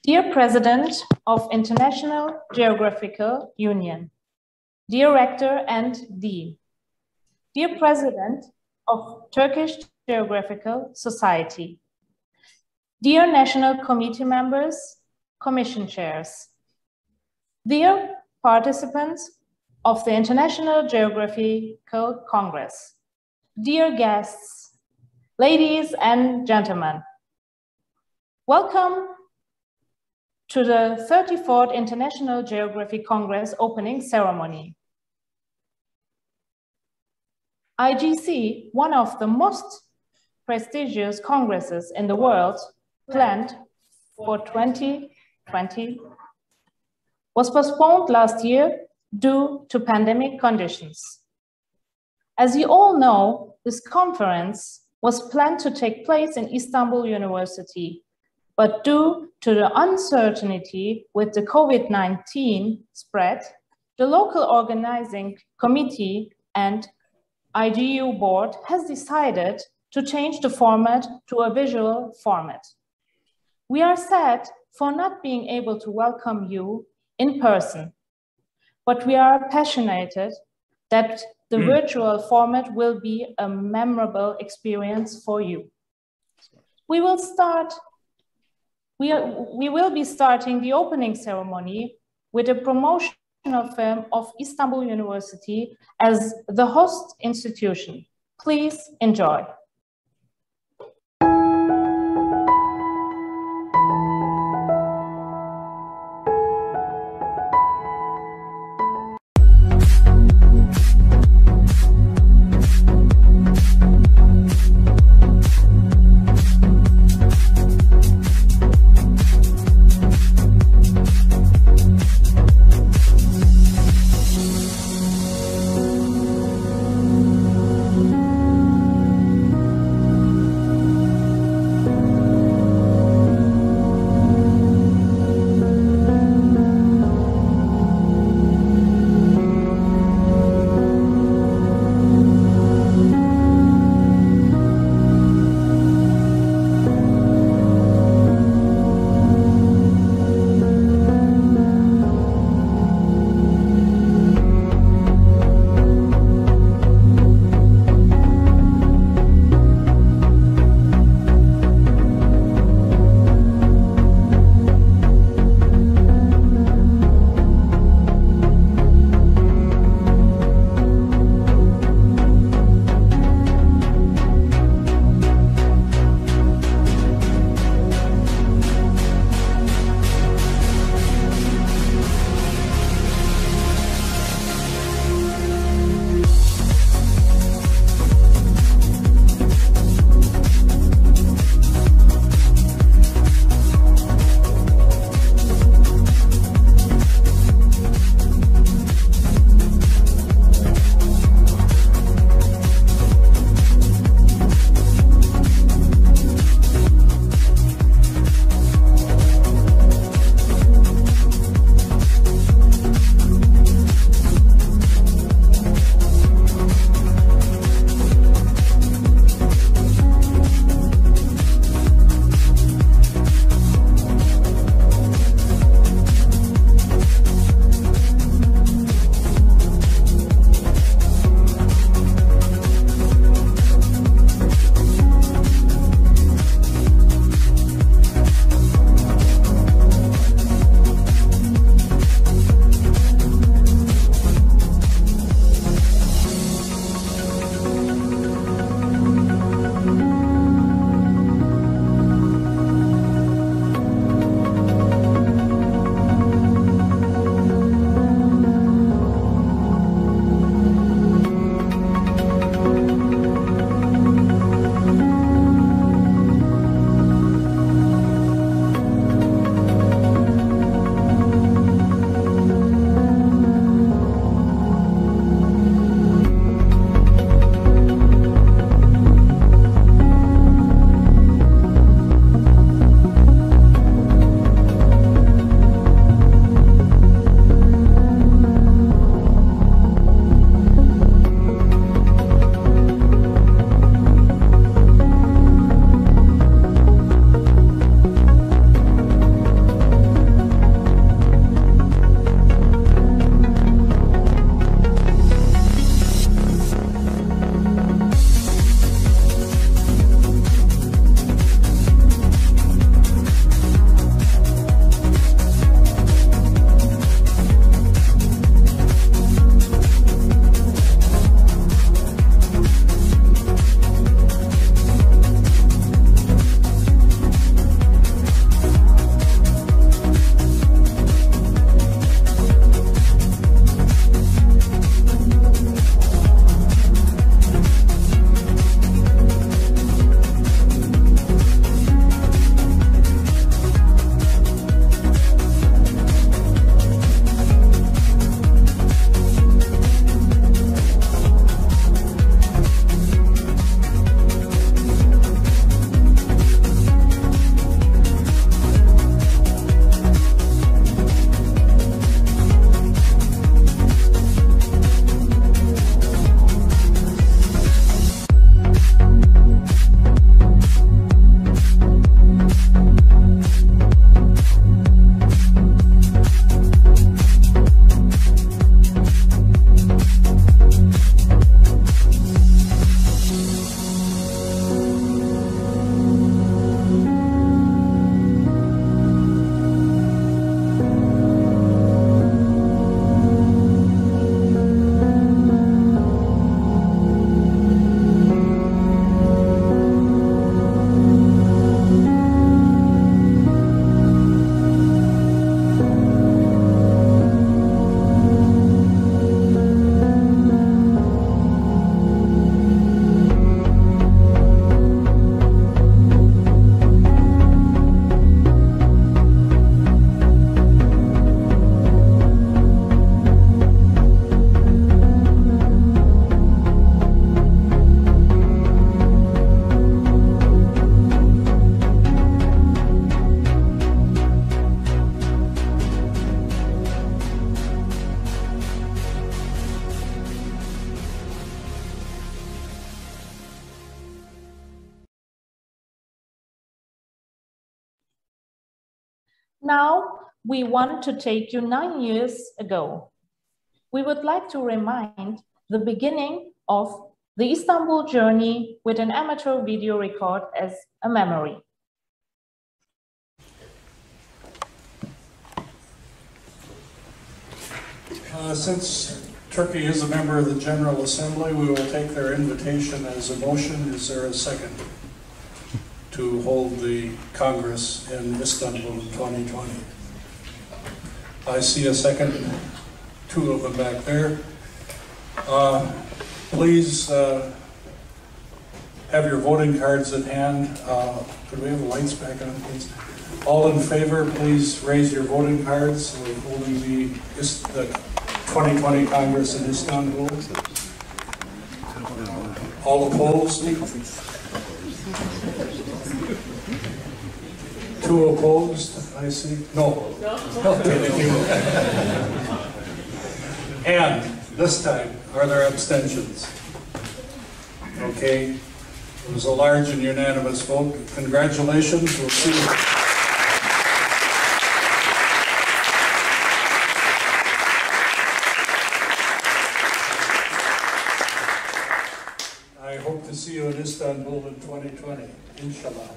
Dear President of International Geographical Union, dear Rector and Dean, dear President of Turkish Geographical Society, dear National Committee members, Commission chairs, dear participants of the International Geographical Congress, dear guests, ladies and gentlemen, welcome to the 34th International Geography Congress opening ceremony. IGC, one of the most prestigious congresses in the world, planned for 2020, was postponed last year due to pandemic conditions. As you all know, this conference was planned to take place in Istanbul University, but due to the uncertainty with the COVID-19 spread, the local organizing committee and IGU board has decided to change the format to a visual format. We are sad for not being able to welcome you in person, but we are passionate that the virtual format will be a memorable experience for you. We will be starting the opening ceremony with a promotional film of Istanbul University as the host institution. Please enjoy. Now, we want to take you 9 years ago. We would like to remind the beginning of the Istanbul journey with an amateur video record as a memory. Since Turkey is a member of the General Assembly, we will take their invitation as a motion. Is there a second to hold the Congress in Istanbul in 2020? I see a second, two of them back there. Please have your voting cards at hand. Could we have the lights back on, please? All in favor, please raise your voting cards. We're holding the 2020 Congress in Istanbul. All opposed? Two opposed, I see. No. Okay, thank you. And this time, are there abstentions? Okay. It was a large and unanimous vote. Congratulations. We'll see you. I hope to see you in Istanbul in 2020, inshallah.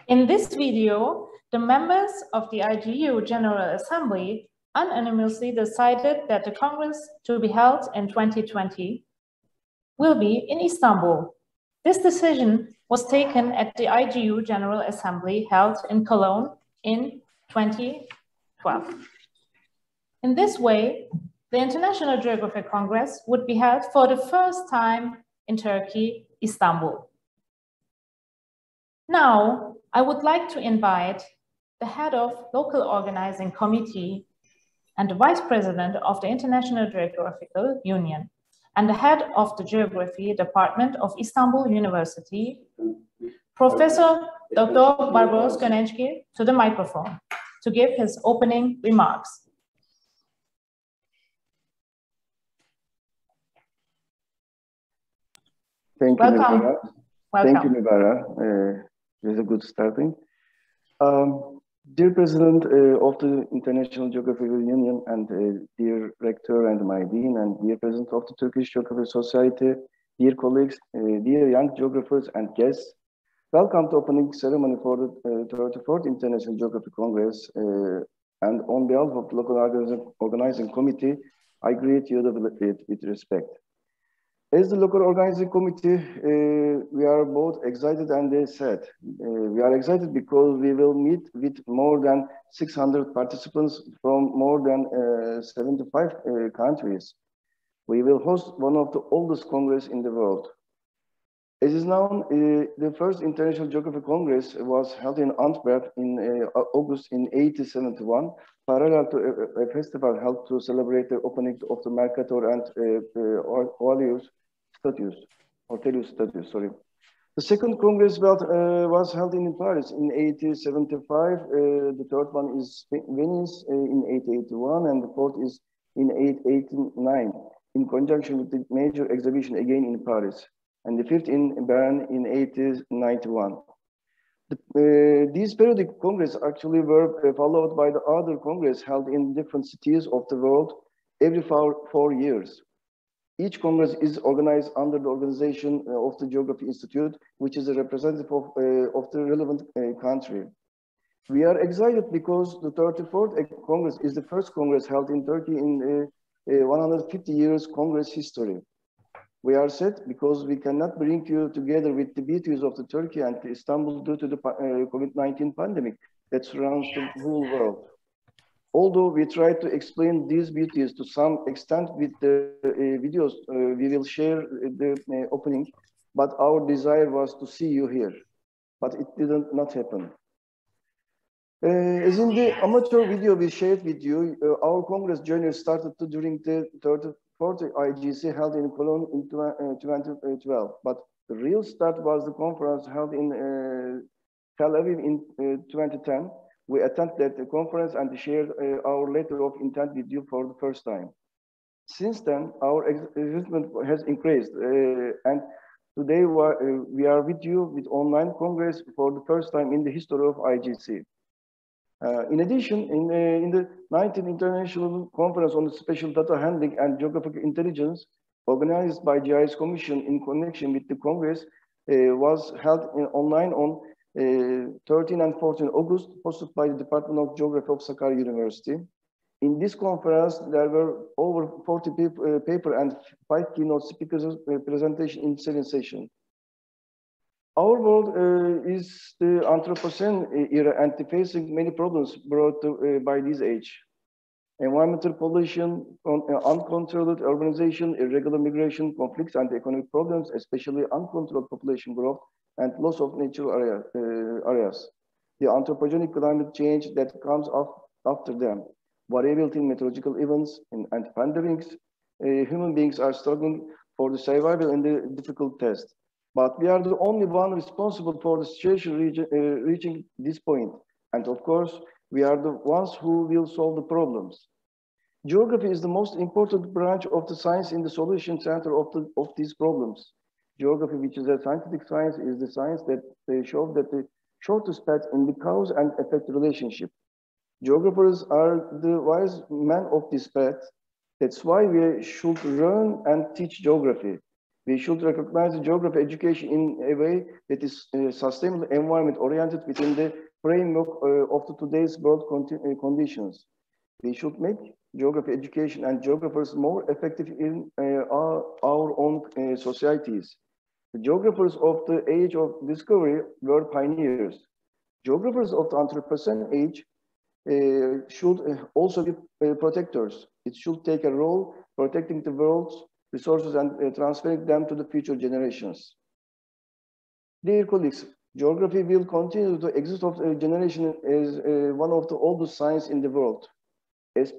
In this video, the members of the IGU General Assembly unanimously decided that the Congress to be held in 2020 will be in Istanbul. This decision was taken at the IGU General Assembly held in Cologne in 2012. In this way, the International Geographic Congress would be held for the first time in Turkey, Istanbul. Now, I would like to invite the head of local organizing committee and the vice president of the International Geographical Union and the head of the Geography Department of Istanbul University, Professor Dr. Barbaros Gönençki, to the microphone to give his opening remarks. Thank you, Welcome. Nibara. Welcome. Thank you, Nibara. This is a good starting. Dear President of the International Geographical Union and dear Rector and my Dean and dear President of the Turkish Geographical Society, dear colleagues, dear young geographers and guests, welcome to opening ceremony for the 34th International Geographic Congress. And on behalf of the local organizing committee, I greet you with respect. As the local organizing committee, we are both excited and sad. We are excited because we will meet with more than 600 participants from more than 75 countries. We will host one of the oldest congress in the world. As is known, the first International Geographic Congress was held in Antwerp in August in 1871, parallel to a festival held to celebrate the opening of the Mercator and Aurelius Statues, sorry. The second Congress was held in Paris in 1875. The third one is Venice in 1881, and the fourth is in 1889, in conjunction with the major exhibition again in Paris, and the fifth in Bern in 1891. These periodic congresses actually were followed by the other congress held in different cities of the world every 4 years. Each congress is organized under the organization of the Geography Institute, which is a representative of the relevant country. We are excited because the 34th Congress is the first Congress held in Turkey in 150 years Congress history. We are sad because we cannot bring you together with the beauties of the Turkey and Istanbul due to the COVID-19 pandemic that surrounds the whole world. Although we try to explain these beauties to some extent with the videos we will share the opening, but our desire was to see you here, but it did not happen. As in the amateur video we shared with you, our Congress journey started during the 34th IGC held in Cologne in 2012, but the real start was the conference held in Tel Aviv in 2010. We attended the conference and shared our letter of intent with you for the first time. Since then, our excitement has increased, and Today, we are with you with online Congress for the first time in the history of IGC. In addition, in the 19th International Conference on Special Data Handling and Geographic Intelligence, organized by GIS Commission in connection with the Congress, was held online on 13 and 14 August, hosted by the Department of Geography of Sakarya University. In this conference, there were over 40 papers and 5 keynote speakers presentation in 7 sessions. Our world is the Anthropocene era and facing many problems brought by this age. Environmental pollution, uncontrolled urbanization, irregular migration, conflicts, and economic problems, especially uncontrolled population growth and loss of natural areas. The anthropogenic climate change that comes after them. Variability in meteorological events and pandemics. Human beings are struggling for the survival in the difficult test. But we are the only one responsible for the situation reaching this point. And of course, we are the ones who will solve the problems. Geography is the most important branch of the science in the solution center of these problems. Geography, which is a scientific science, is the science that shows that the shortest path in the cause and effect relationship. Geographers are the wise men of this path. That's why we should learn and teach geography. We should recognize the geography education in a way that is sustainable environment oriented within the framework of today's world conditions. We should make geography education and geographers more effective in our own societies. The geographers of the age of discovery were pioneers. Geographers of the Anthropocene age should also be protectors. It should take a role protecting the world's resources and transferring them to the future generations. Dear colleagues, geography will continue to exist of a generation as one of the oldest sciences in the world. As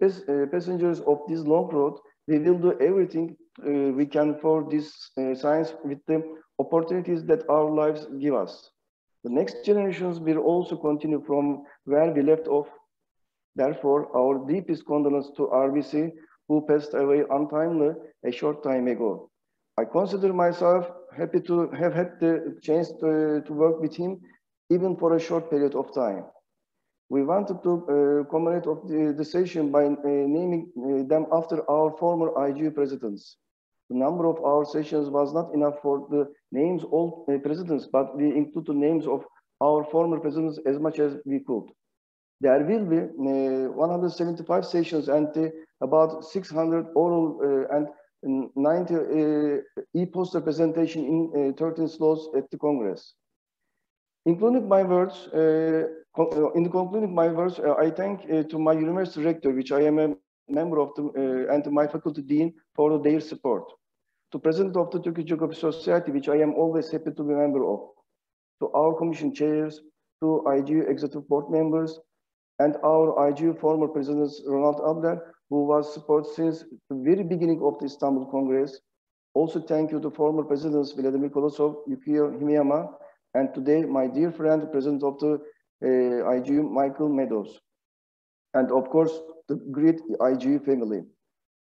passengers of this long road, we will do everything we can for this science with the opportunities that our lives give us. The next generations will also continue from where we left off. Therefore, our deepest condolences to RBC, who passed away untimely a short time ago. I consider myself happy to have had the chance to work with him, even for a short period of time. We wanted to commemorate of the session by naming them after our former IGU presidents. The number of our sessions was not enough for the names of all presidents, but we included the names of our former presidents as much as we could. There will be 175 sessions and about 600 oral and 90 e-poster presentation in 13 slots at the Congress. Including my words, in concluding my words, I thank to my university rector, which I am a member of, and to my faculty dean for their support. To president of the Turkish Geography Society, which I am always happy to be a member of. To our commission chairs, to IGU executive board members, and our IGU former president, Ronald Abler, who was supported since the very beginning of the Istanbul Congress. Also thank you to former presidents Vladimir Kolosov, Yukio Himiyama, and today my dear friend, president of the IGU, Michael Meadows. And of course, the great IGU family.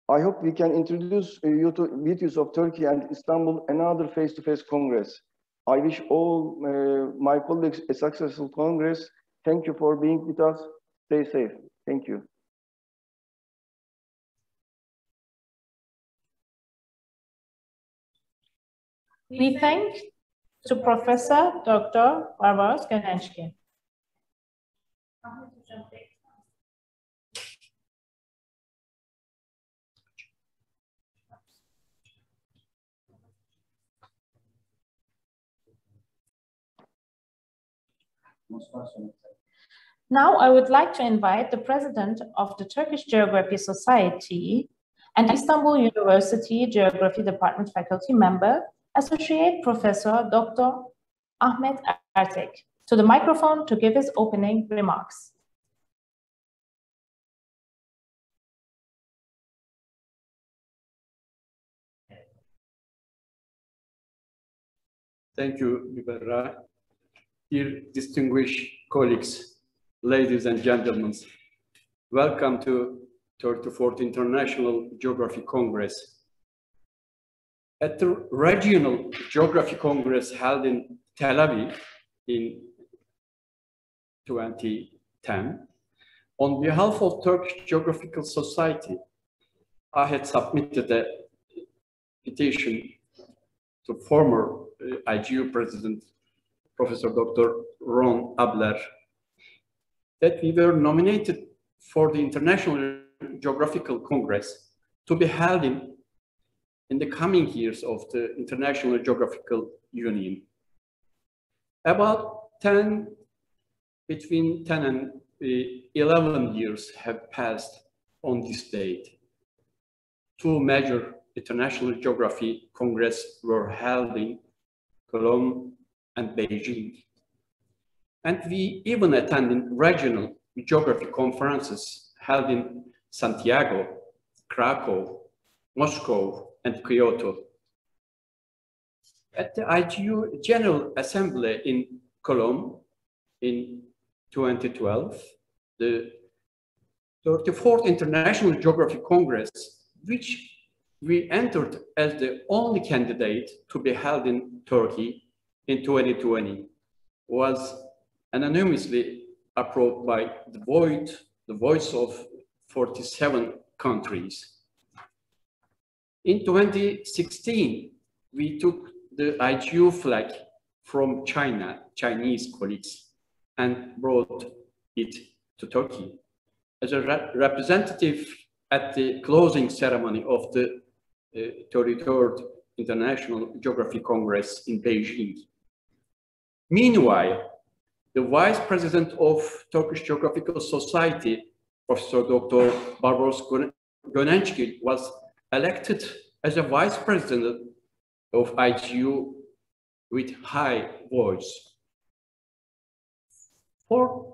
I hope we can introduce you to videos of Turkey and Istanbul, another face-to-face Congress. I wish all my colleagues a successful Congress. Thank you for being with us. Stay safe. Thank you. We thank to Professor Dr. Barbaros Genençki. Now I would like to invite the president of the Turkish Geography Society and Istanbul University Geography Department faculty member, Associate Professor Dr. Ahmet Ertek, to the microphone to give his opening remarks. Thank you, Ibarra. Dear distinguished colleagues, ladies and gentlemen, welcome to 34th International Geography Congress. At the Regional Geography Congress held in Tel Aviv in 2010, on behalf of Turkish Geographical Society, I had submitted a petition to former IGU President, Professor Dr. Ron Abler, that we were nominated for the International Geographical Congress to be held in the coming years of the International Geographical Union. About between 10 and 11 years have passed on this date. Two major International Geography Congress were held in Cologne and Beijing. And we even attended regional geography conferences held in Santiago, Krakow, Moscow, and Kyoto. At the IGU General Assembly in Cologne in 2012, the 34th International Geography Congress, which we entered as the only candidate to be held in Turkey in 2020, was anonymously approved by the voice of 47 countries. In 2016, we took the IGU flag from Chinese colleagues, and brought it to Turkey as a representative at the closing ceremony of the 33rd International Geography Congress in Beijing. Meanwhile, the Vice President of Turkish Geographical Society, Professor Dr. Barbaros Gönençgil, was elected as a Vice President of IGU with high voice.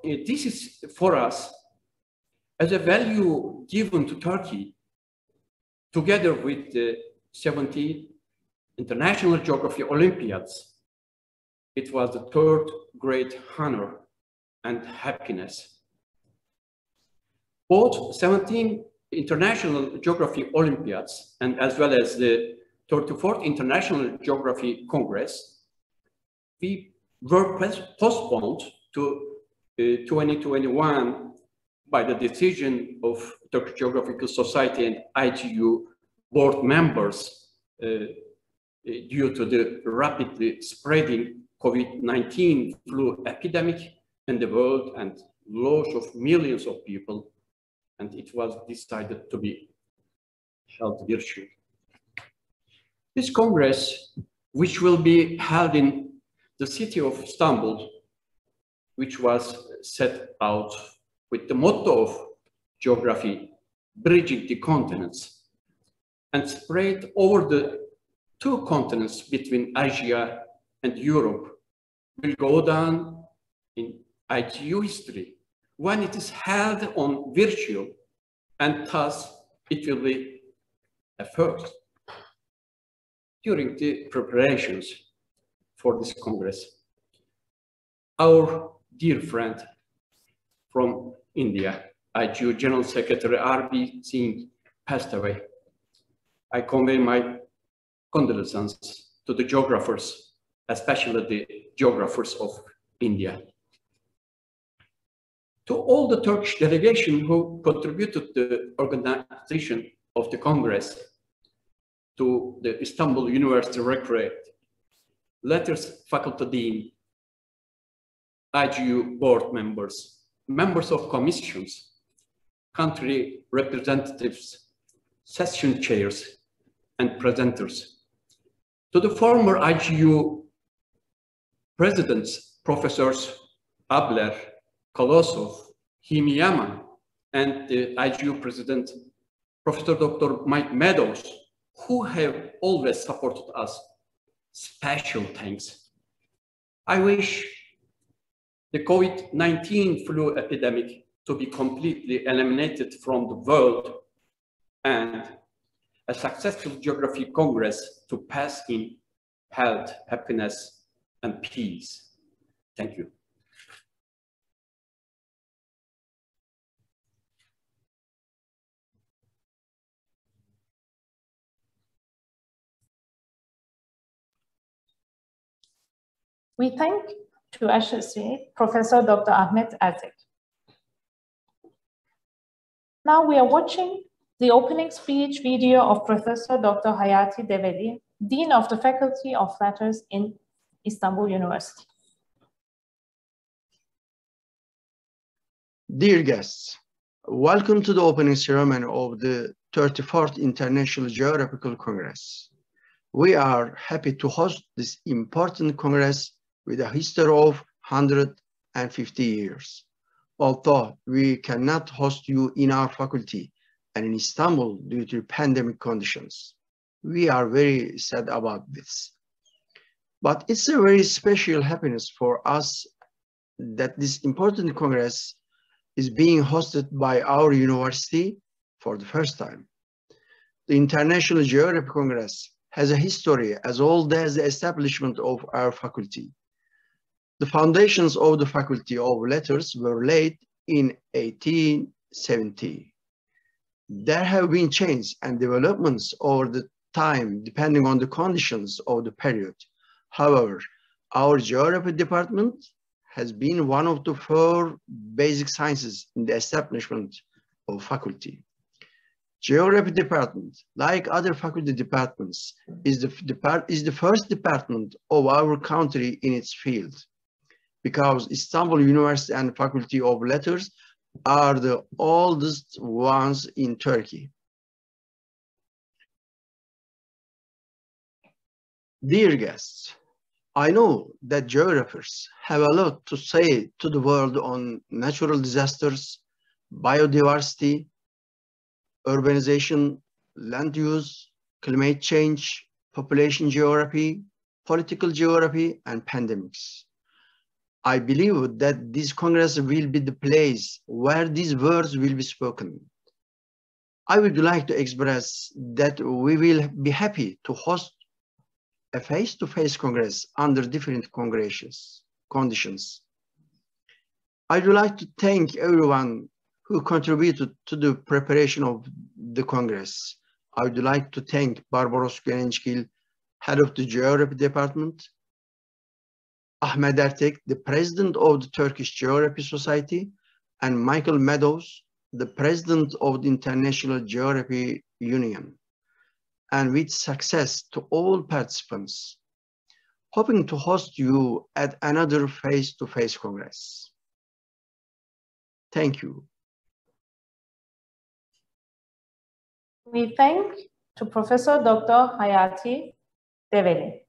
This is for us as a value given to Turkey, together with the 17th International Geography Olympiads. It was the third great honor and happiness. Both 17 International Geography Olympiads and as well as the 34th International Geography Congress, we were postponed to 2021 by the decision of Turkish Geographical Society and IGU board members due to the rapidly spreading COVID-19 flu epidemic in the world and loss of millions of people, and it was decided to be held virtually. This Congress, which will be held in the city of Istanbul, which was set out with the motto of geography, bridging the continents, and spread over the two continents between Asia and Europe, will go down in IGU history when it is held on virtual, and thus it will be a first. During the preparations for this Congress, our dear friend from India, IGU General Secretary R.B. Singh, passed away. I convey my condolences to the geographers, especially the geographers of India. To all the Turkish delegation who contributed to the organization of the Congress, to the Istanbul University Rectorate, Letters Faculty Dean, IGU board members, members of commissions, country representatives, session chairs, and presenters. To the former IGU presidents, Professors Abler, Kolosov, Himiyama, and the IGU president, Professor Dr. Mike Meadows, who have always supported us. Special thanks. I wish the COVID-19 flu epidemic to be completely eliminated from the world and a successful Geography Congress to pass in health, happiness, and peace. Thank you. We thank to IGC Professor Dr. Ahmet Ertek. Now we are watching the opening speech video of Professor Dr. Hayati Develi, Dean of the Faculty of Letters in Istanbul University. Dear guests, welcome to the opening ceremony of the 34th International Geographical Congress. We are happy to host this important Congress with a history of 150 years. Although we cannot host you in our faculty and in Istanbul due to pandemic conditions, we are very sad about this. But it's a very special happiness for us that this important Congress is being hosted by our university for the first time. The International Geography Congress has a history as old as the establishment of our faculty. The foundations of the Faculty of Letters were laid in 1870. There have been changes and developments over the time depending on the conditions of the period. However, our geography department has been one of the 4 basic sciences in the establishment of faculty. Geography department, like other faculty departments, is the first department of our country in its field, because Istanbul University and Faculty of Letters are the oldest ones in Turkey. Dear guests, I know that geographers have a lot to say to the world on natural disasters, biodiversity, urbanization, land use, climate change, population geography, political geography, and pandemics. I believe that this Congress will be the place where these words will be spoken. I would like to express that we will be happy to host a face-to-face Congress under different conditions. I would like to thank everyone who contributed to the preparation of the Congress. I would like to thank Barbaros Gençgil, head of the Geography Department, Ahmet Ertek, the president of the Turkish Geography Society, and Michael Meadows, the president of the International Geography Union, and with success to all participants. Hoping to host you at another face-to-face Congress. Thank you. We thank to Professor Dr. Hayati Develi.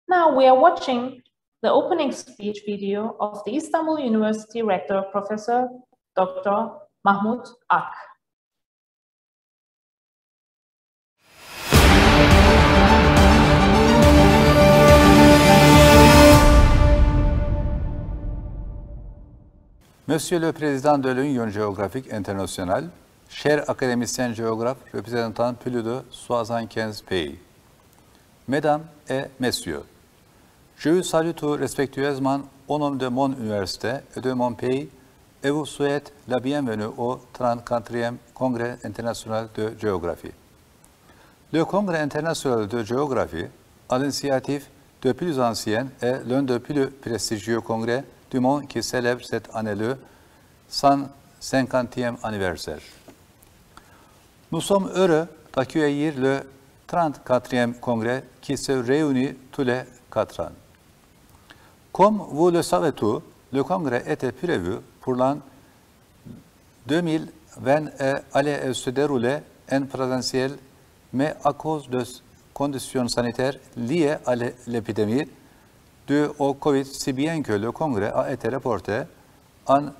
Now we are watching the opening speech video of the Istanbul University Rector, Professor Dr. Mahmut Ak. Monsieur le Président de l'Union géographique internationale, chers académiciens géographes représentant plus de 75 pays, Mesdames et Messieurs, je vous salue tout respectueusement au nom de mon université et de mon pays et vous souhaite la bienvenue au 34e Congrès international de géographie. Le Congrès international de géographie, à l'initiative de plus ancienne, est l'un des plus prestigieux congrès du monde qui célèbre cette année le 150e anniversaire. Nous sommes heureux d'accueillir le 34e congrès qui se réunit tous les 4 ans. Comme vous le savez tous, le congrès était prévu pour l'an 2020 et allait se dérouler en présentiel, mais à cause de conditions sanitaires liées à l'épidémie au Covid, si bien que le congrès a été reporté en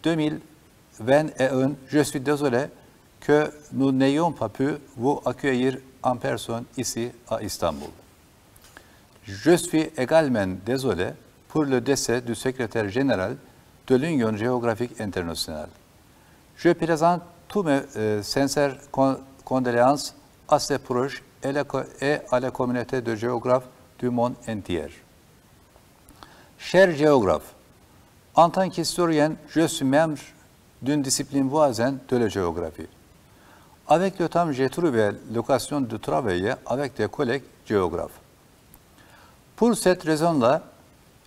2021. Je suis désolé que nous n'ayons pas pu vous accueillir en personne ici à Istanbul. Je suis également désolé pour le décès du secrétaire général de l'Union géographique internationale. Je présente toutes mes sincères condoléances à ses proches et à la communauté de géographes du monde entier. Chers géographes, en tant qu'historien, je suis membre d'une discipline voisine de la géographie. Avec le temps, j'ai trouvé l'occasion de travailler avec des collègues géographes. Pour cette raison-là,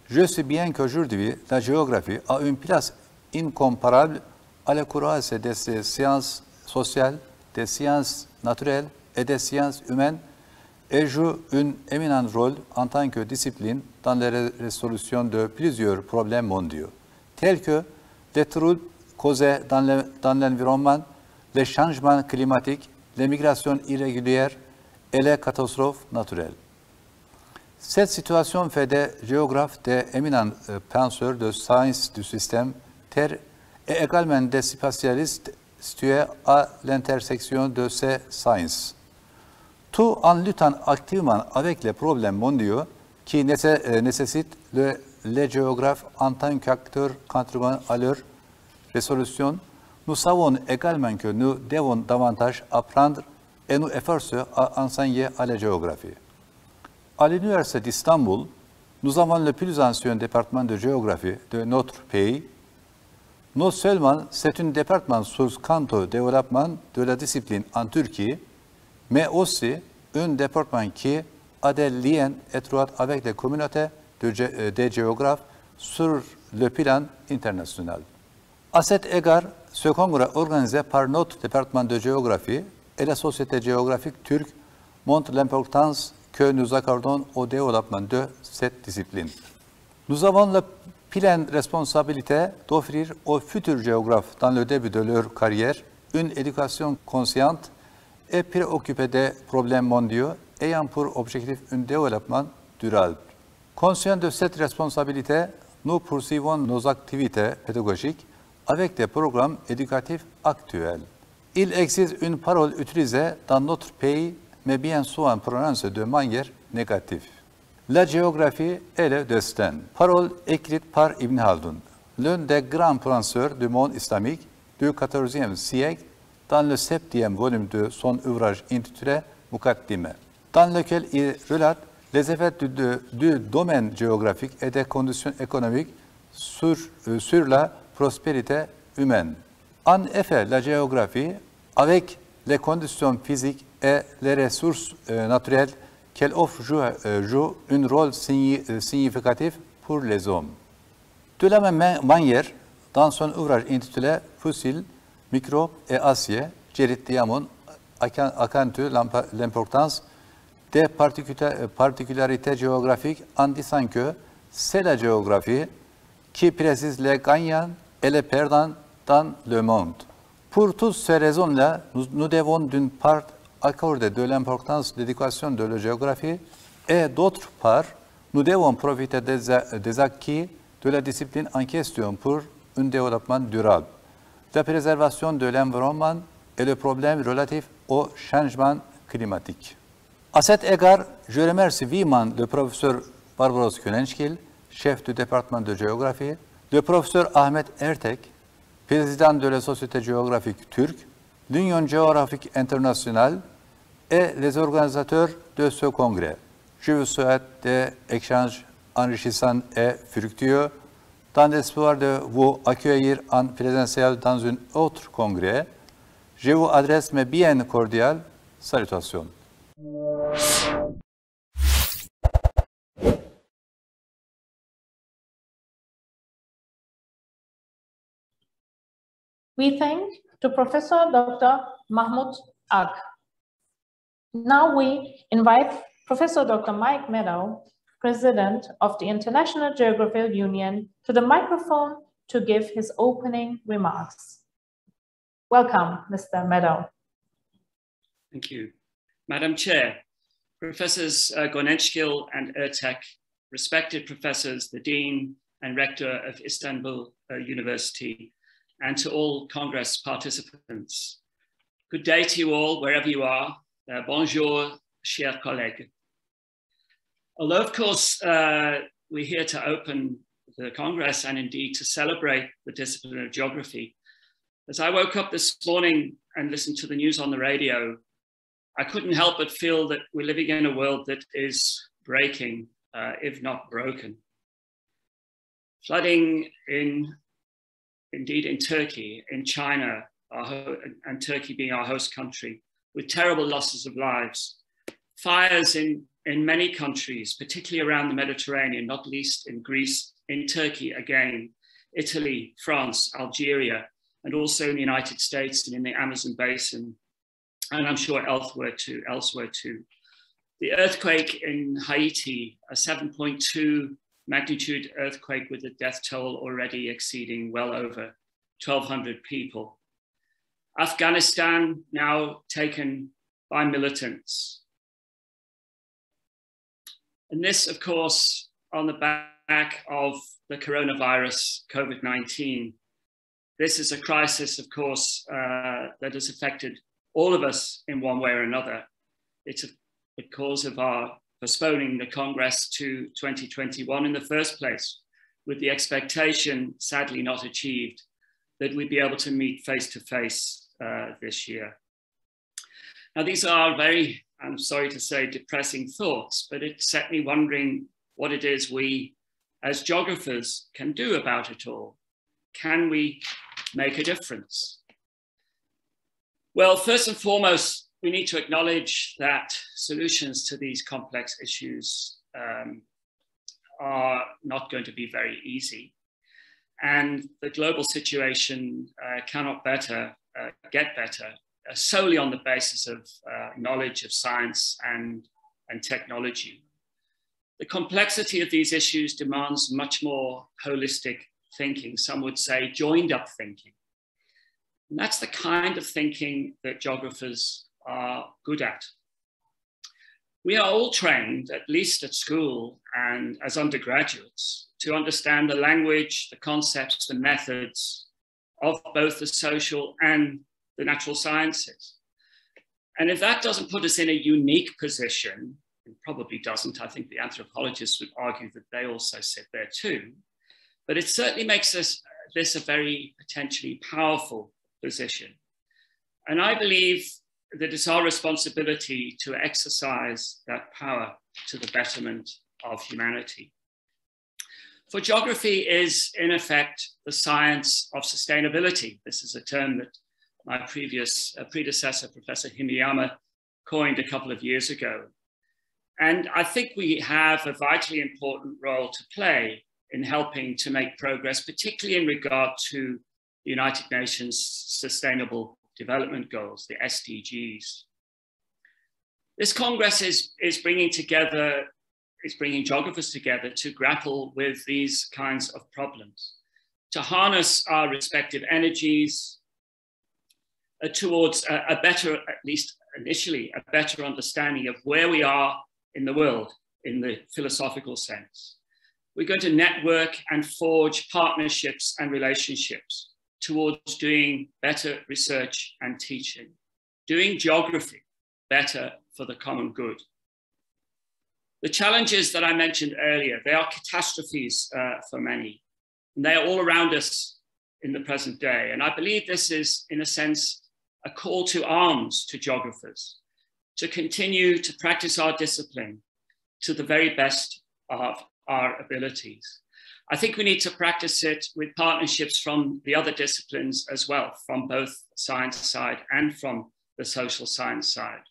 je sais bien qu'aujourd'hui, la géographie a une place incomparable à la croisée des sciences sociales, des sciences naturelles et des sciences humaines et joue un éminent rôle en tant que discipline dans la résolution de plusieurs problèmes mondiaux, tels que les troubles causés dans l'environnement, les changements climatiques, les migrations irrégulières et les catastrophes naturelles. Cette situation fait des géographes des éminents penseurs de sciences du système Terre et également des spécialistes situés à l'intersection de ces sciences. Tout en luttant activement avec les problèmes mondiaux qui nécessitent les géographes en tant qu'acteurs contribuant à leur résolution, nous savons également que nous devons davantage apprendre et nous efforcer à enseigner à la géographie. À l'Université d'Istanbul, nous avons le plus ancien département de géographie de notre pays. Non seulement c'est un département source quant au développement de la discipline en Turquie, mais aussi un département qui a des liens étroits avec les communautés des géographes sur le plan international. À cet égard, ce congrès organisé par notre département de géographie et la Société géographique turque montre l'importance que nous accordons au développement de cette discipline. Nous avons la pleine responsabilité d'offrir aux futurs géographes dans le début de leur carrière une éducation consciente et préoccupée des problèmes mondiaux ayant pour objectif un développement durable. Conscients de cette responsabilité, nous poursuivons nos activités pédagogiques avec des programmes éducatifs actuels. Il existe une parole utilisée dans notre pays, mais bien souvent prononcée de manière négative. La géographie est le destin. Parole écrite par Ibn Haldun, l'un des grands penseurs du monde islamique du XIVe siècle, dans le 7e volume de son ouvrage intitulé Mukaddime, dans lequel il relate les effets du domaine géographique et des conditions économiques sur la prospérité humaine. En effet, la géographie, avec les conditions physiques et les ressources naturelles qu'elle offre, joue un rôle significatif pour les hommes. De la même manière, dans son ouvrage intitulé Fossiles, microbes et acier, Cerit Diamond accentue l'importance des particularités géographiques en disant que c'est la géographie qui précise les gagnants et les perdants dans le monde. Pour toutes ces raisons-là, nous devons d'une part accorder de l'importance de l'éducation de la géographie et d'autre part, nous devons profiter des acquis de la discipline en question pour un développement durable, la préservation de l'environnement et le problème relatif au changement climatique. À cet égard, je remercie vivement le professeur Barbaros Güneşgil, chef du département de géographie, le professeur Ahmet Ertek, président de la Société géographique turque, l'Union géographique internationale et les organisateurs de ce congrès. Je vous souhaite des échanges enrichissants et fructueux dans l'espoir de vous accueillir en présentiel dans un autre congrès. Je vous adresse mes bien cordiales salutations. We thank to Professor Dr. Mahmoud Ag. Now we invite Professor Dr. Mike Meadow, President of the International Geographical Union, to the microphone to give his opening remarks. Welcome, Mr. Meadow. Thank you. Madam Chair, Professors Güneşgil and Ertek, respected professors, the Dean and Rector of Istanbul University, and to all Congress participants. Good day to you all, wherever you are. Bonjour, chers collègues. Although, of course, we're here to open the Congress and indeed to celebrate the discipline of geography, as I woke up this morning and listened to the news on the radio, I couldn't help but feel that we're living in a world that is breaking, if not broken. Flooding indeed in Turkey, in China, and Turkey being our host country, with terrible losses of lives. Fires in many countries, particularly around the Mediterranean, not least in Greece, in Turkey again, Italy, France, Algeria, and also in the United States and in the Amazon basin, and I'm sure elsewhere too. The earthquake in Haiti, a 7.2 magnitude earthquake with a death toll already exceeding well over 1,200 people. Afghanistan now taken by militants. And this, of course, on the back of the coronavirus, COVID-19. This is a crisis, of course, that has affected all of us in one way or another. It's the cause of our postponing the Congress to 2021 in the first place, with the expectation, sadly not achieved, that we'd be able to meet face-to-face this year. Now, these are very, I'm sorry to say, depressing thoughts, but it set me wondering what it is we, as geographers, can do about it all. Can we make a difference? Well, first and foremost, we need to acknowledge that solutions to these complex issues are not going to be very easy. And the global situation cannot get better solely on the basis of knowledge of science and technology. The complexity of these issues demands much more holistic thinking. Some would say joined up thinking. And that's the kind of thinking that geographers are good at. We are all trained, at least at school and as undergraduates, to understand the language, the concepts, the methods of both the social and the natural sciences. And if that doesn't put us in a unique position, it probably doesn't, I think the anthropologists would argue that they also sit there too, but it certainly makes this a very potentially powerful position. And I believe that it's our responsibility to exercise that power to the betterment of humanity. For geography is, in effect, the science of sustainability. This is a term that my previous predecessor, Professor Himiyama, coined a couple of years ago. And I think we have a vitally important role to play in helping to make progress, particularly in regard to the United Nations Sustainable Development Goals, the SDGs. This Congress is bringing geographers together to grapple with these kinds of problems, to harness our respective energies towards a better, at least initially, a better understanding of where we are in the world in the philosophical sense. We're going to network and forge partnerships and relationships towards doing better research and teaching, doing geography better for the common good. The challenges that I mentioned earlier, they are catastrophes for many, and they are all around us in the present day. And I believe this is, in a sense, a call to arms to geographers, to continue to practice our discipline to the very best of our abilities. I think we need to practice it with partnerships from the other disciplines as well, from both the science side and from the social science side.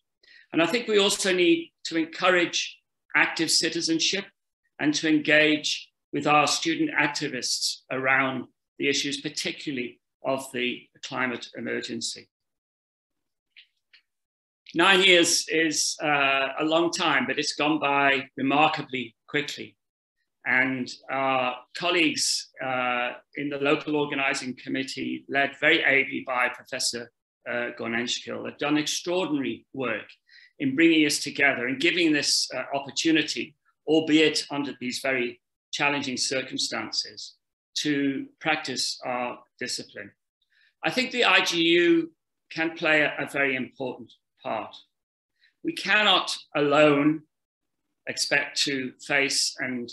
And I think we also need to encourage active citizenship and to engage with our student activists around the issues, particularly of the climate emergency. 9 years is a long time, but it's gone by remarkably quickly. And our colleagues in the local organizing committee, led very ably by Professor Gonenchkil, have done extraordinary work in bringing us together and giving this opportunity, albeit under these very challenging circumstances, to practice our discipline. I think the IGU can play a very important part. We cannot alone expect to face and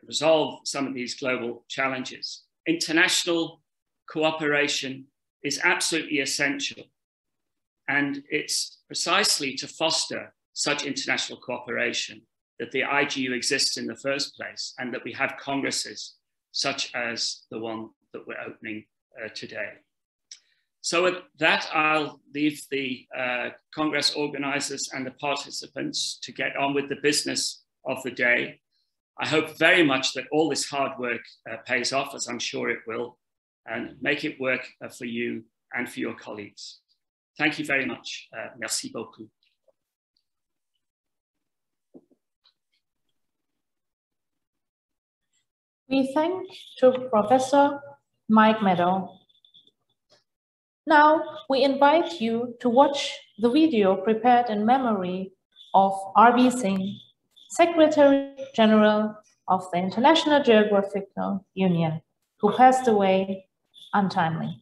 resolve some of these global challenges. International cooperation is absolutely essential. And it's precisely to foster such international cooperation that the IGU exists in the first place, and that we have congresses such as the one that we're opening today. So with that, I'll leave the Congress organizers and the participants to get on with the business of the day. I hope very much that all this hard work pays off, as I'm sure it will, and make it work for you and for your colleagues. Thank you very much. Merci beaucoup. We thank to Professor Mike Meadow. Now we invite you to watch the video prepared in memory of R.B. Singh, Secretary General of the International Geographical Union, who passed away untimely.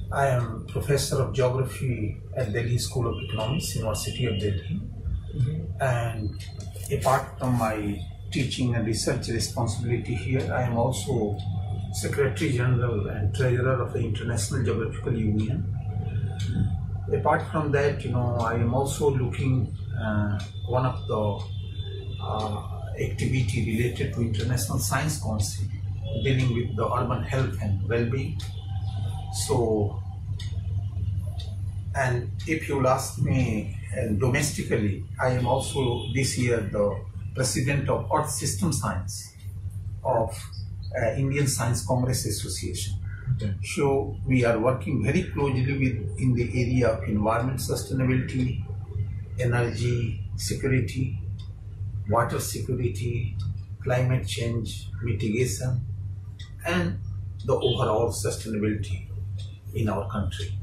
I am Professor of Geography at Delhi School of Economics, University of Delhi. And apart from my teaching and research responsibility here, I am also Secretary General and Treasurer of the International Geographical Union. Apart from that, I am also looking one of the activity related to International Science Council, dealing with the urban health and well-being. So, and if you'll ask me domestically, I am also this year the President of Earth System Science of Indian Science Congress Association. Okay. So we are working very closely with in the area of environment sustainability, energy security, water security, climate change mitigation, and the overall sustainability in our country.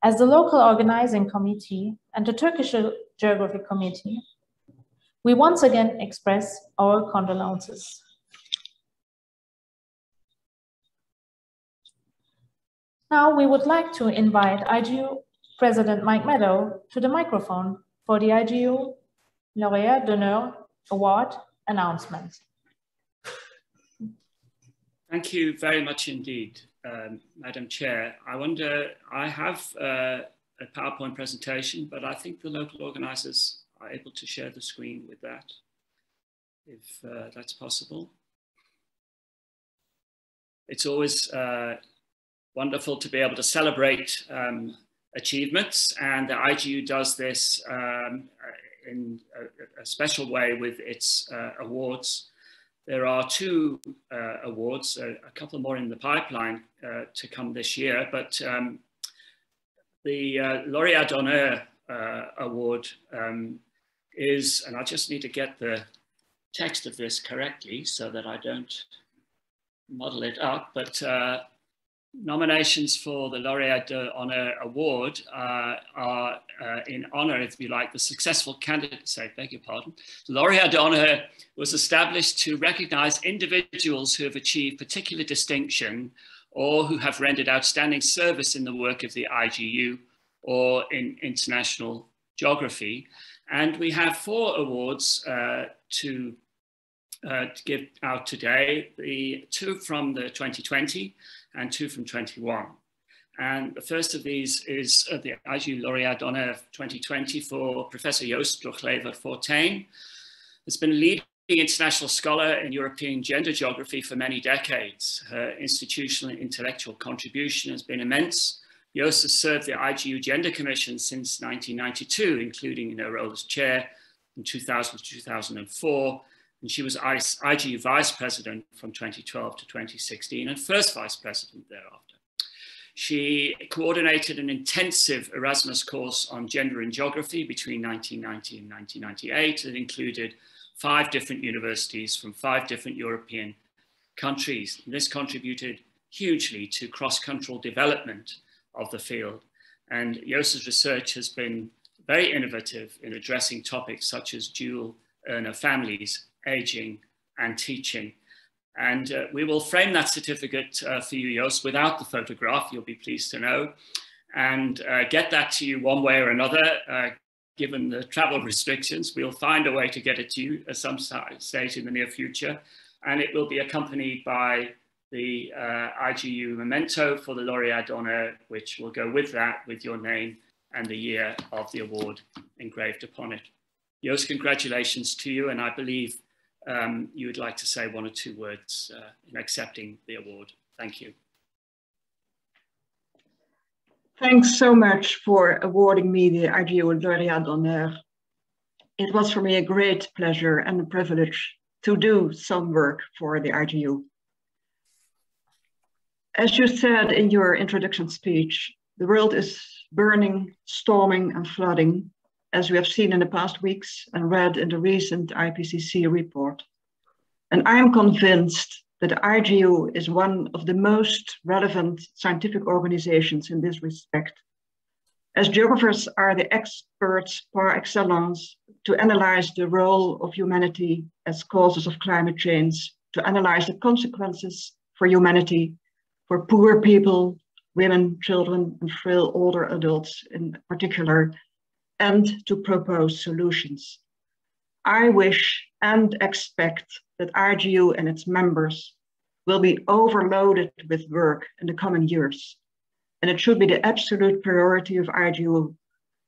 As the local organizing committee and the Turkish Geography Committee, we once again express our condolences. Now we would like to invite IGU President Mike Meadow to the microphone for the IGU Laureat d'Honneur Award announcement. Thank you very much indeed, Madam Chair. I have a PowerPoint presentation, but I think the local organizers are able to share the screen with that, if that's possible. It's always wonderful to be able to celebrate achievements, and the IGU does this in a special way with its awards. There are two awards, a couple more in the pipeline to come this year, but the Laureat d'Honneur Award is, and I just need to get the text of this correctly so that I don't muddle it up, but nominations for the Laureat d'Honneur Award are in honor, if you like, the successful candidates. I beg your pardon. Laureat d'Honneur was established to recognize individuals who have achieved particular distinction or who have rendered outstanding service in the work of the IGU or in international geography. And we have 4 awards to give out today, the 2 from the 2020 and 2 from 21. And the first of these is the IGU Laureat d'Honneur 2020 for Professor Joost Droglever-Fontein. Has been a leading international scholar in European gender geography for many decades. Her institutional and intellectual contribution has been immense. Joost has served the IGU Gender Commission since 1992, including in her role as chair from 2000 to 2004. And she was IGU Vice President from 2012 to 2016 and first Vice President thereafter. She coordinated an intensive Erasmus course on gender and geography between 1990 and 1998 that included 5 different universities from 5 different European countries. And this contributed hugely to cross-cultural development of the field. And Joost's research has been very innovative in addressing topics such as dual earner families, aging and teaching. And we will frame that certificate for you, Joost, without the photograph, you'll be pleased to know, and get that to you one way or another. Given the travel restrictions, we'll find a way to get it to you at some stage in the near future. And it will be accompanied by the IGU memento for the Laureat d'Honneur, which will go with that, with your name and the year of the award engraved upon it. Joost, congratulations to you, and I believe you would like to say 1 or 2 words in accepting the award. Thank you. Thanks so much for awarding me the IGU Laureat d'Honneur. It was for me a great pleasure and a privilege to do some work for the IGU. As you said in your introduction speech, the world is burning, storming and flooding, as we have seen in the past weeks and read in the recent IPCC report. And I am convinced that the IGU is one of the most relevant scientific organizations in this respect, as geographers are the experts par excellence to analyze the role of humanity as causes of climate change, to analyze the consequences for humanity, for poor people, women, children, and frail older adults in particular, and to propose solutions. I wish and expect that IGU and its members will be overloaded with work in the coming years. And it should be the absolute priority of IGU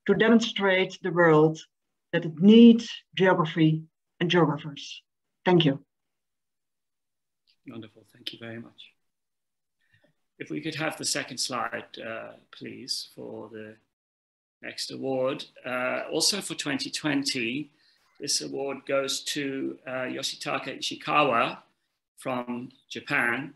to demonstrate to the world that it needs geography and geographers. Thank you. Wonderful, thank you very much. If we could have the second slide, please, for the next award. Also for 2020, this award goes to Yoshitaka Ishikawa from Japan.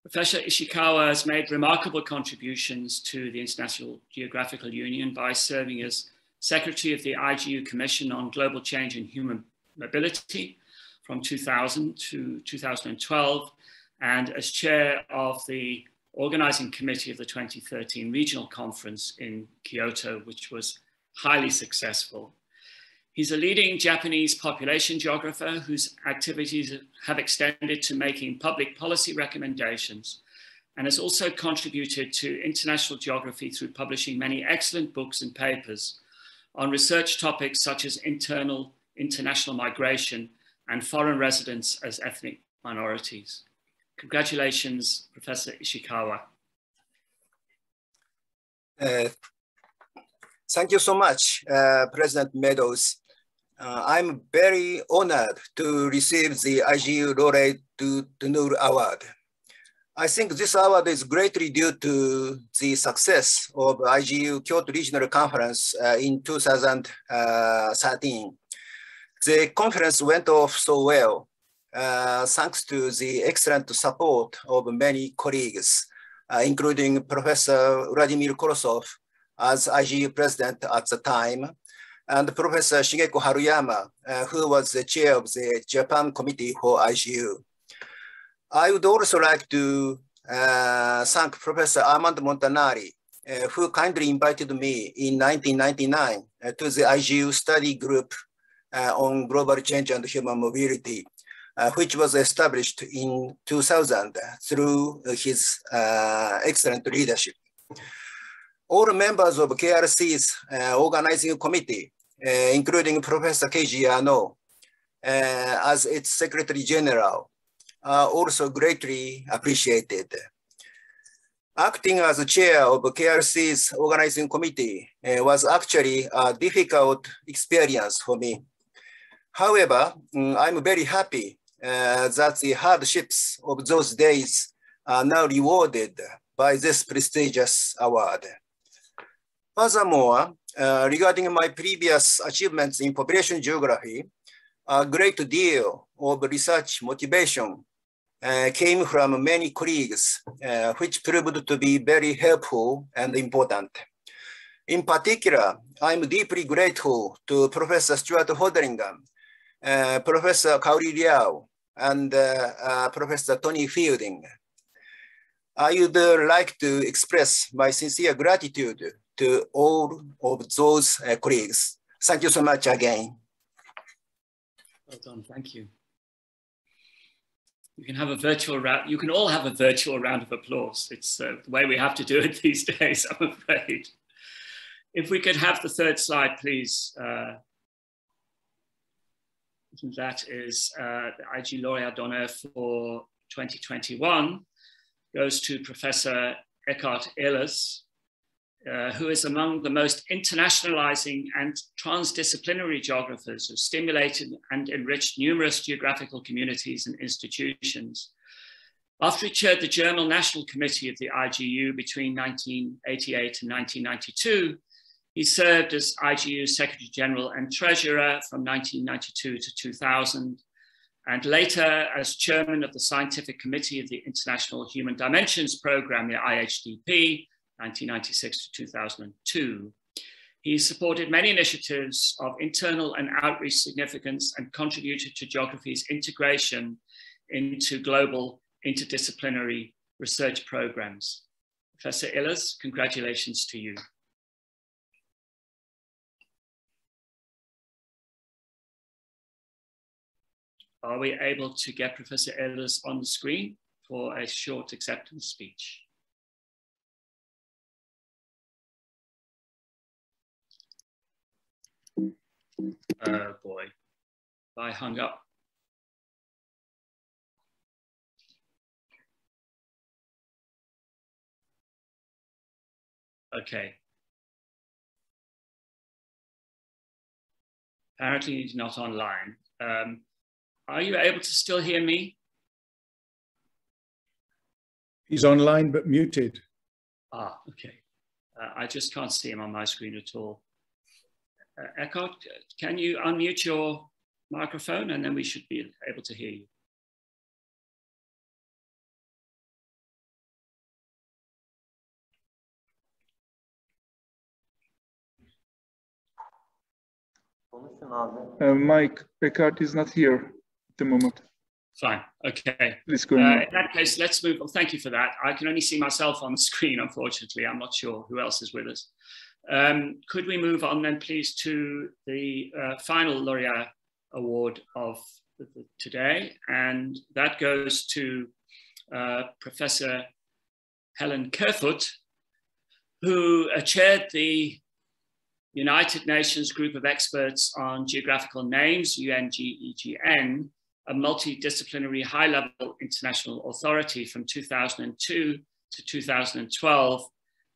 Professor Ishikawa has made remarkable contributions to the International Geographical Union by serving as Secretary of the IGU Commission on Global Change and Human Mobility from 2000 to 2012, and as Chair of the organizing committee of the 2013 regional conference in Kyoto, which was highly successful. He's a leading Japanese population geographer whose activities have extended to making public policy recommendations, and has also contributed to international geography through publishing many excellent books and papers on research topics such as international migration and foreign residents as ethnic minorities. Congratulations, Professor Ishikawa. Thank you so much, President Meadows. I'm very honored to receive the IGU Laureate to Nur Award. I think this award is greatly due to the success of IGU Kyoto Regional Conference in 2013. The conference went off so well, thanks to the excellent support of many colleagues, including Professor Vladimir Kolosov as IGU president at the time, and Professor Shigeko Haruyama, who was the chair of the Japan Committee for IGU. I would also like to thank Professor Armando Montanari, who kindly invited me in 1999 to the IGU study group on global change and human mobility, which was established in 2000 through his excellent leadership. All members of KRC's organizing committee, including Professor Keiji Yano, as its Secretary General, are also greatly appreciated. Acting as chair of KRC's organizing committee was actually a difficult experience for me. However, I'm very happy that the hardships of those days are now rewarded by this prestigious award. Furthermore, regarding my previous achievements in population geography, a great deal of research motivation came from many colleagues, which proved to be very helpful and important. In particular, I'm deeply grateful to Professor Stuart Holderingham, Professor Kaori Liao, and Professor Tony Fielding. I would like to express my sincere gratitude to all of those colleagues. Thank you so much again. Well done, thank you. You can have a virtual round. You can all have a virtual round of applause. It's the way we have to do it these days, I'm afraid. If we could have the third slide, please. That is the IG Laureate d'Honneur for 2021 goes to Professor Eckhart Ehlers, who is among the most internationalizing and transdisciplinary geographers who stimulated and enriched numerous geographical communities and institutions. After he chaired the Journal National Committee of the IGU between 1988 and 1992, he served as IGU Secretary General and Treasurer from 1992 to 2000, and later as Chairman of the Scientific Committee of the International Human Dimensions Program, the IHDP, 1996 to 2002. He supported many initiatives of internal and outreach significance and contributed to geography's integration into global interdisciplinary research programs. Professor Ehlers, congratulations to you. Are we able to get Professor Ehlers on the screen for a short acceptance speech? Oh boy, I hung up. Okay. Apparently he's not online. Are you able to still hear me? He's online but muted. Ah, okay. I just can't see him on my screen at all. Eckhart, can you unmute your microphone and then we should be able to hear you. Mike, Eckhart is not here at the moment. Fine. Okay. Please go ahead. In that case, let's move on. Thank you for that. I can only see myself on the screen, unfortunately. I'm not sure who else is with us. Could we move on then, please, to the final laureate award of today? And that goes to Professor Helen Kerfoot, who chaired the United Nations Group of Experts on Geographical Names, UNGEGN, a multidisciplinary high-level international authority from 2002 to 2012,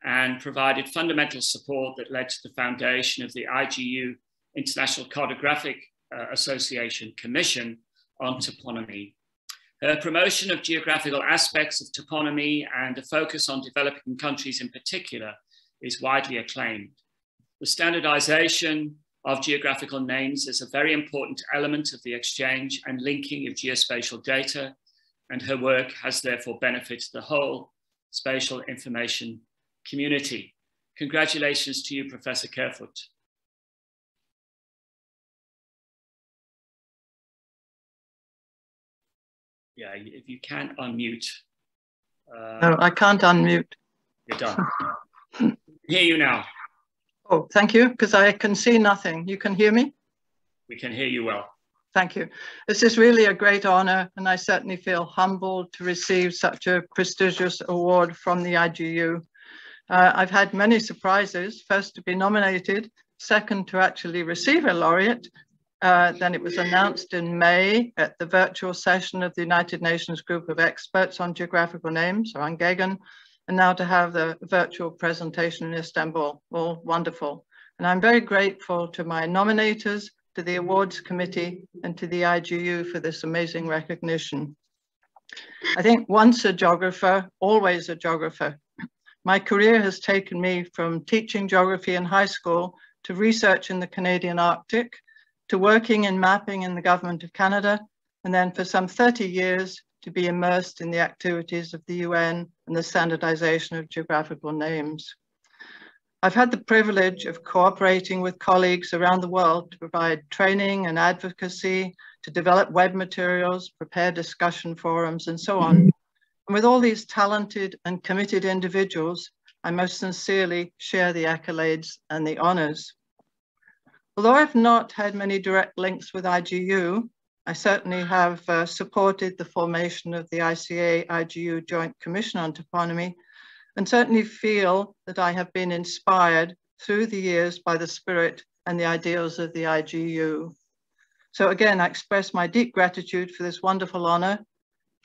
and provided fundamental support that led to the foundation of the IGU, International Cartographic Association Commission on Toponymy. Her promotion of geographical aspects of toponymy and a focus on developing countries in particular is widely acclaimed. The standardization of geographical names is a very important element of the exchange and linking of geospatial data, and her work has therefore benefited the whole spatial information community. Congratulations to you, Professor Kerfoot. Yeah, if you can unmute. No, I can't unmute. You're done. Hear you now. Oh, thank you, because I can see nothing. You can hear me? We can hear you well. Thank you. This is really a great honor, and I certainly feel humbled to receive such a prestigious award from the IGU. I've had many surprises, first to be nominated, second to actually receive a laureate. Then it was announced in May at the virtual session of the United Nations Group of Experts on Geographical Names, or UNGEGN, and now to have the virtual presentation in Istanbul. All wonderful. And I'm very grateful to my nominators, to the awards committee, and to the IGU for this amazing recognition. I think once a geographer, always a geographer. My career has taken me from teaching geography in high school to research in the Canadian Arctic, to working in mapping in the Government of Canada, and then for some 30 years to be immersed in the activities of the UN and the standardization of geographical names. I've had the privilege of cooperating with colleagues around the world to provide training and advocacy, to develop web materials, prepare discussion forums, and so on. And with all these talented and committed individuals, I most sincerely share the accolades and the honors. Although I've not had many direct links with IGU, I certainly have supported the formation of the ICA-IGU Joint Commission on Toponymy, and certainly feel that I have been inspired through the years by the spirit and the ideals of the IGU. So again, I express my deep gratitude for this wonderful honor.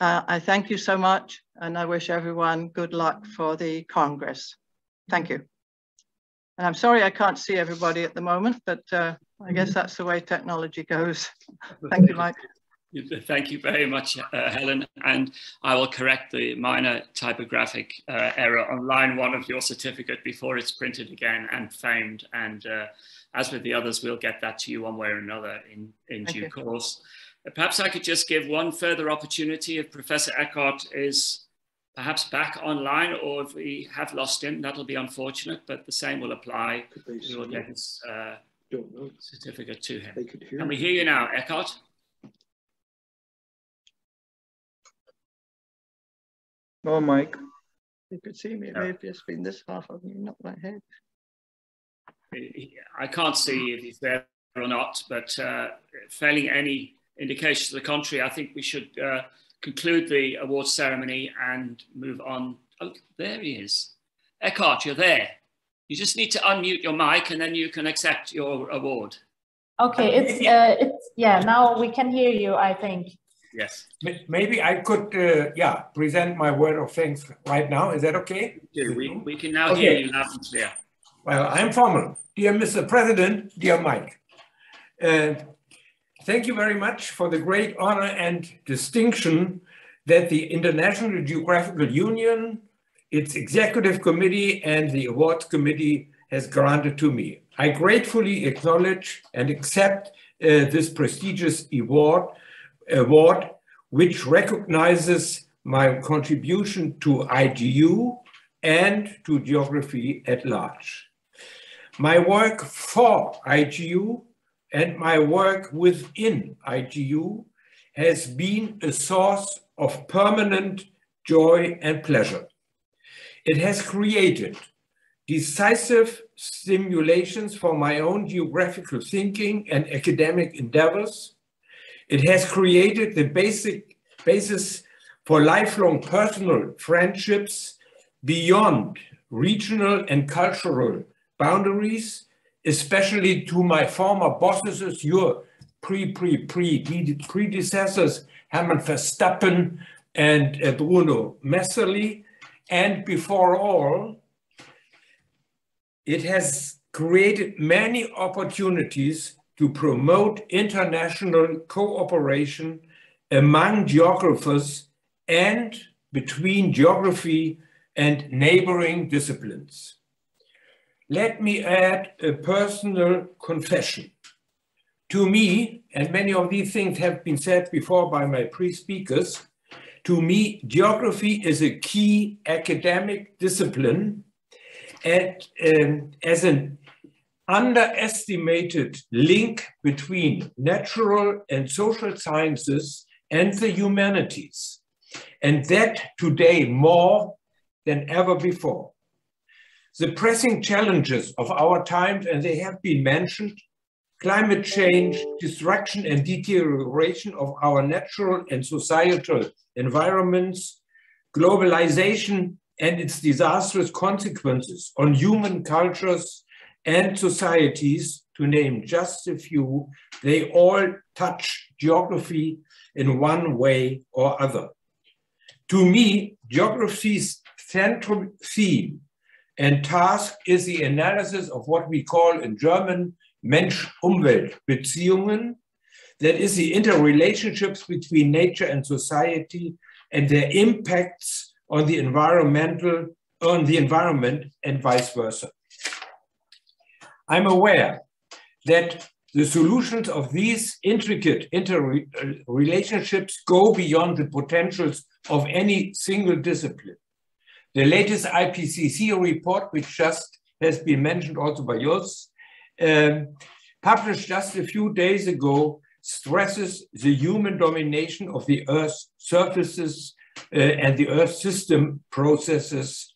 I thank you so much, and I wish everyone good luck for the Congress. Thank you. And I'm sorry I can't see everybody at the moment, but I guess that's the way technology goes. Thank you, Mike. Thank you very much, Helen. And I will correct the minor typographic error on line 1 of your certificate before it's printed again and famed. And as with the others, we'll get that to you one way or another in due course. Perhaps I could just give one further opportunity if Professor Eckhart is perhaps back online, or if we have lost him, that'll be unfortunate, but the same will apply. We will get his certificate to him. Can we hear you now, Eckhart? No, Mike. You could see me, maybe it's been this half of me, not my head. I can't see if he's there or not, but failing any indication to the contrary, I think we should conclude the awards ceremony and move on. Oh, there he is. Eckhart, you're there. You just need to unmute your mic and then you can accept your award. Okay, it's yeah, now we can hear you, I think. Yes. Maybe I could, present my word of thanks right now. Is that okay? We can now hear you loud and clear. Well, I'm formal. Dear Mr. President, dear Mike, thank you very much for the great honor and distinction that the International Geographical Union, its executive committee, and the awards committee has granted to me. I gratefully acknowledge and accept this prestigious award, which recognizes my contribution to IGU and to geography at large. My work for IGU and my work within IGU has been a source of permanent joy and pleasure. It has created decisive stimulations for my own geographical thinking and academic endeavors. It has created the basis for lifelong personal friendships beyond regional and cultural boundaries, especially to my former bosses, your predecessors, Hermann Verstappen and Bruno Messerli. And before all, it has created many opportunities to promote international cooperation among geographers and between geography and neighboring disciplines. Let me add a personal confession. To me, and many of these things have been said before by my pre-speakers, to me, geography is a key academic discipline and as an underestimated link between natural and social sciences and the humanities, and that today more than ever before. The pressing challenges of our times, and they have been mentioned, climate change, destruction and deterioration of our natural and societal environments, globalization and its disastrous consequences on human cultures and societies, to name just a few, they all touch geography in one way or other. To me, geography's central theme and task is the analysis of what we call in German Mensch-Umwelt-Beziehungen, that is the interrelationships between nature and society and their impacts on the environment and vice versa. I'm aware that the solutions of these intricate interrelationships go beyond the potentials of any single discipline. The latest IPCC report, which just has been mentioned also by Jos, published just a few days ago, stresses the human domination of the Earth's surfaces and the Earth system processes.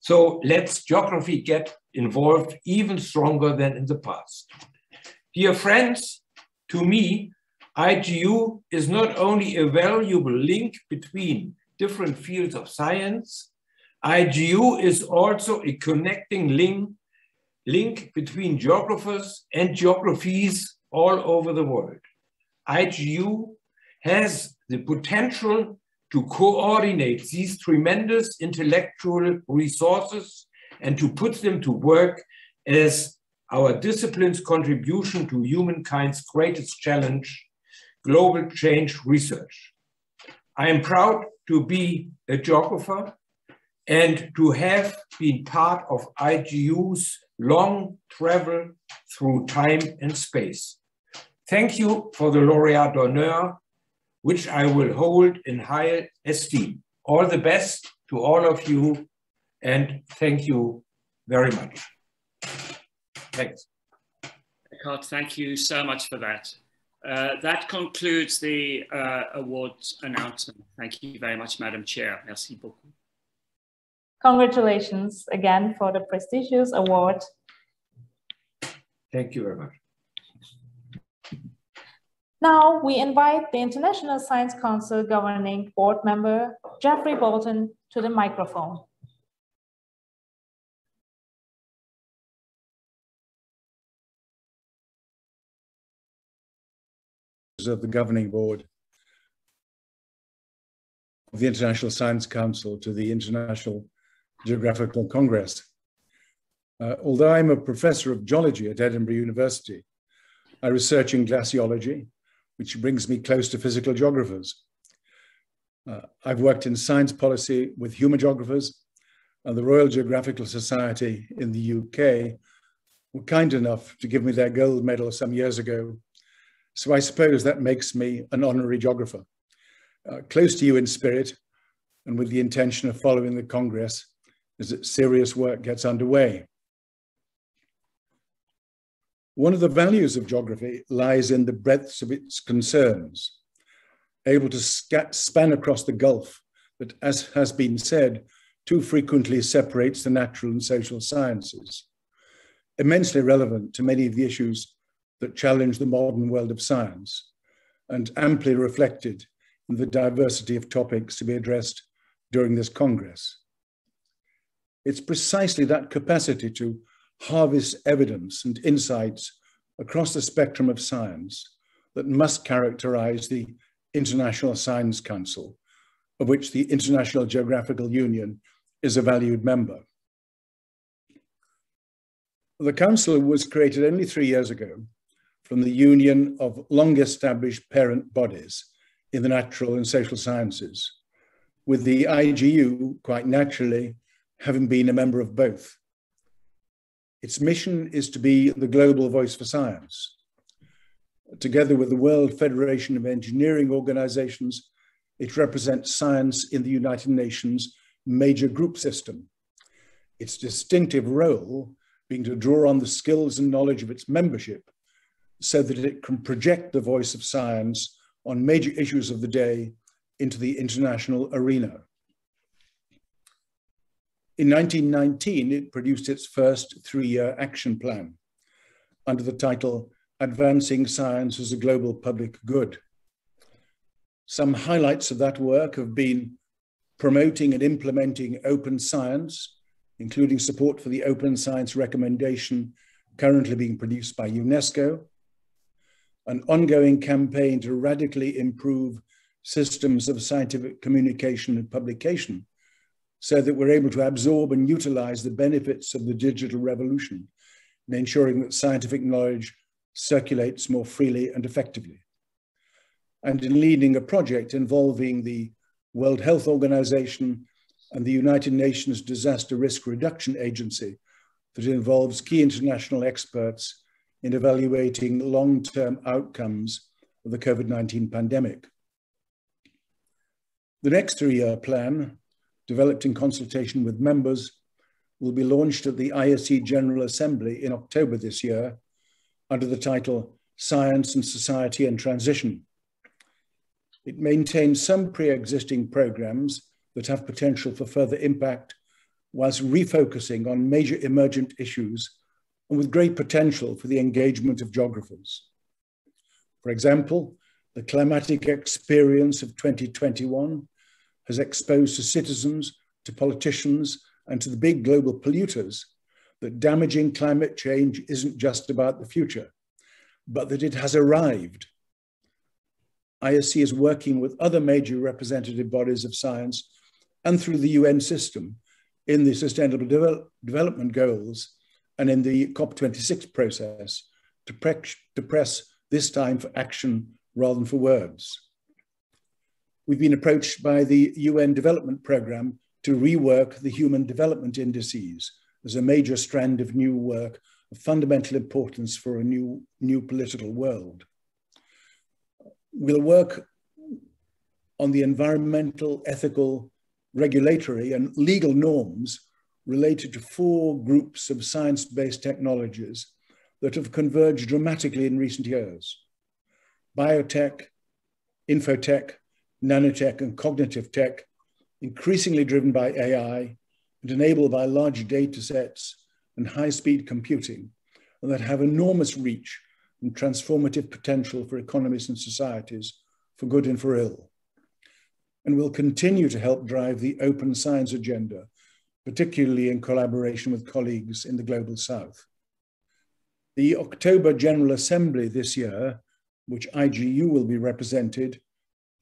So let's geography get involved even stronger than in the past. Dear friends, to me, IGU is not only a valuable link between different fields of science, IGU is also a connecting link between geographers and geographies all over the world. IGU has the potential to coordinate these tremendous intellectual resources and to put them to work as our discipline's contribution to humankind's greatest challenge, global change research. I am proud to be a geographer and to have been part of IGU's long travel through time and space. Thank you for the laureate d'honneur, which I will hold in high esteem. All the best to all of you, and thank you very much. Thanks. Eckhart, thank you so much for that. That concludes the awards announcement. Thank you very much, Madam Chair. Merci beaucoup. Congratulations again for the prestigious award. Thank you very much. Now we invite the International Science Council Governing Board member, Jeffrey Bolton, to the microphone. Of the Governing Board of the International Science Council to the International Geographical Congress. Although I'm a professor of geology at Edinburgh University, I research in glaciology, which brings me close to physical geographers. I've worked in science policy with human geographers, and the Royal Geographical Society in the UK were kind enough to give me their gold medal some years ago. So I suppose that makes me an honorary geographer, close to you in spirit and with the intention of following the Congress as serious work gets underway. One of the values of geography lies in the breadth of its concerns. able to span across the gulf that, as has been said, too frequently separates the natural and social sciences, immensely relevant to many of the issues that challenge the modern world of science, and amply reflected in the diversity of topics to be addressed during this Congress. It's precisely that capacity to harvest evidence and insights across the spectrum of science that must characterize the International Science Council, of which the International Geographical Union is a valued member. The Council was created only 3 years ago from the union of long-established parent bodies in the natural and social sciences, with the IGU, quite naturally, having been a member of both. Its mission is to be the global voice for science. Together with the World Federation of Engineering Organizations, it represents science in the United Nations major group system. Its distinctive role being to draw on the skills and knowledge of its membership so that it can project the voice of science on major issues of the day into the international arena. In 1919, it produced its first 3-year action plan under the title Advancing Science as a Global Public Good. Some highlights of that work have been promoting and implementing open science, including support for the open science recommendation currently being produced by UNESCO, an ongoing campaign to radically improve systems of scientific communication and publication so that we're able to absorb and utilize the benefits of the digital revolution and ensuring that scientific knowledge circulates more freely and effectively. And in leading a project involving the World Health Organization and the United Nations Disaster Risk Reduction Agency that involves key international experts in evaluating long-term outcomes of the COVID-19 pandemic. The next 3-year plan, developed in consultation with members, will be launched at the ISC General Assembly in October this year under the title Science and Society and Transition. It maintains some pre-existing programs that have potential for further impact whilst refocusing on major emergent issues and with great potential for the engagement of geographers. For example, the climatic experience of 2021 has exposed to citizens, to politicians, and to the big global polluters that damaging climate change isn't just about the future, but that it has arrived. ISC is working with other major representative bodies of science and through the UN system in the Sustainable Development Goals and in the COP26 process to press this time for action rather than for words. We've been approached by the UN Development Programme to rework the Human Development Indices as a major strand of new work of fundamental importance for a new political world. We'll work on the environmental, ethical, regulatory, and legal norms related to 4 groups of science-based technologies that have converged dramatically in recent years: biotech, infotech, nanotech, and cognitive tech, increasingly driven by AI and enabled by large data sets and high-speed computing, and that have enormous reach and transformative potential for economies and societies, for good and for ill. And will continue to help drive the open science agenda, particularly in collaboration with colleagues in the Global South. The October General Assembly this year, which IGU will be represented,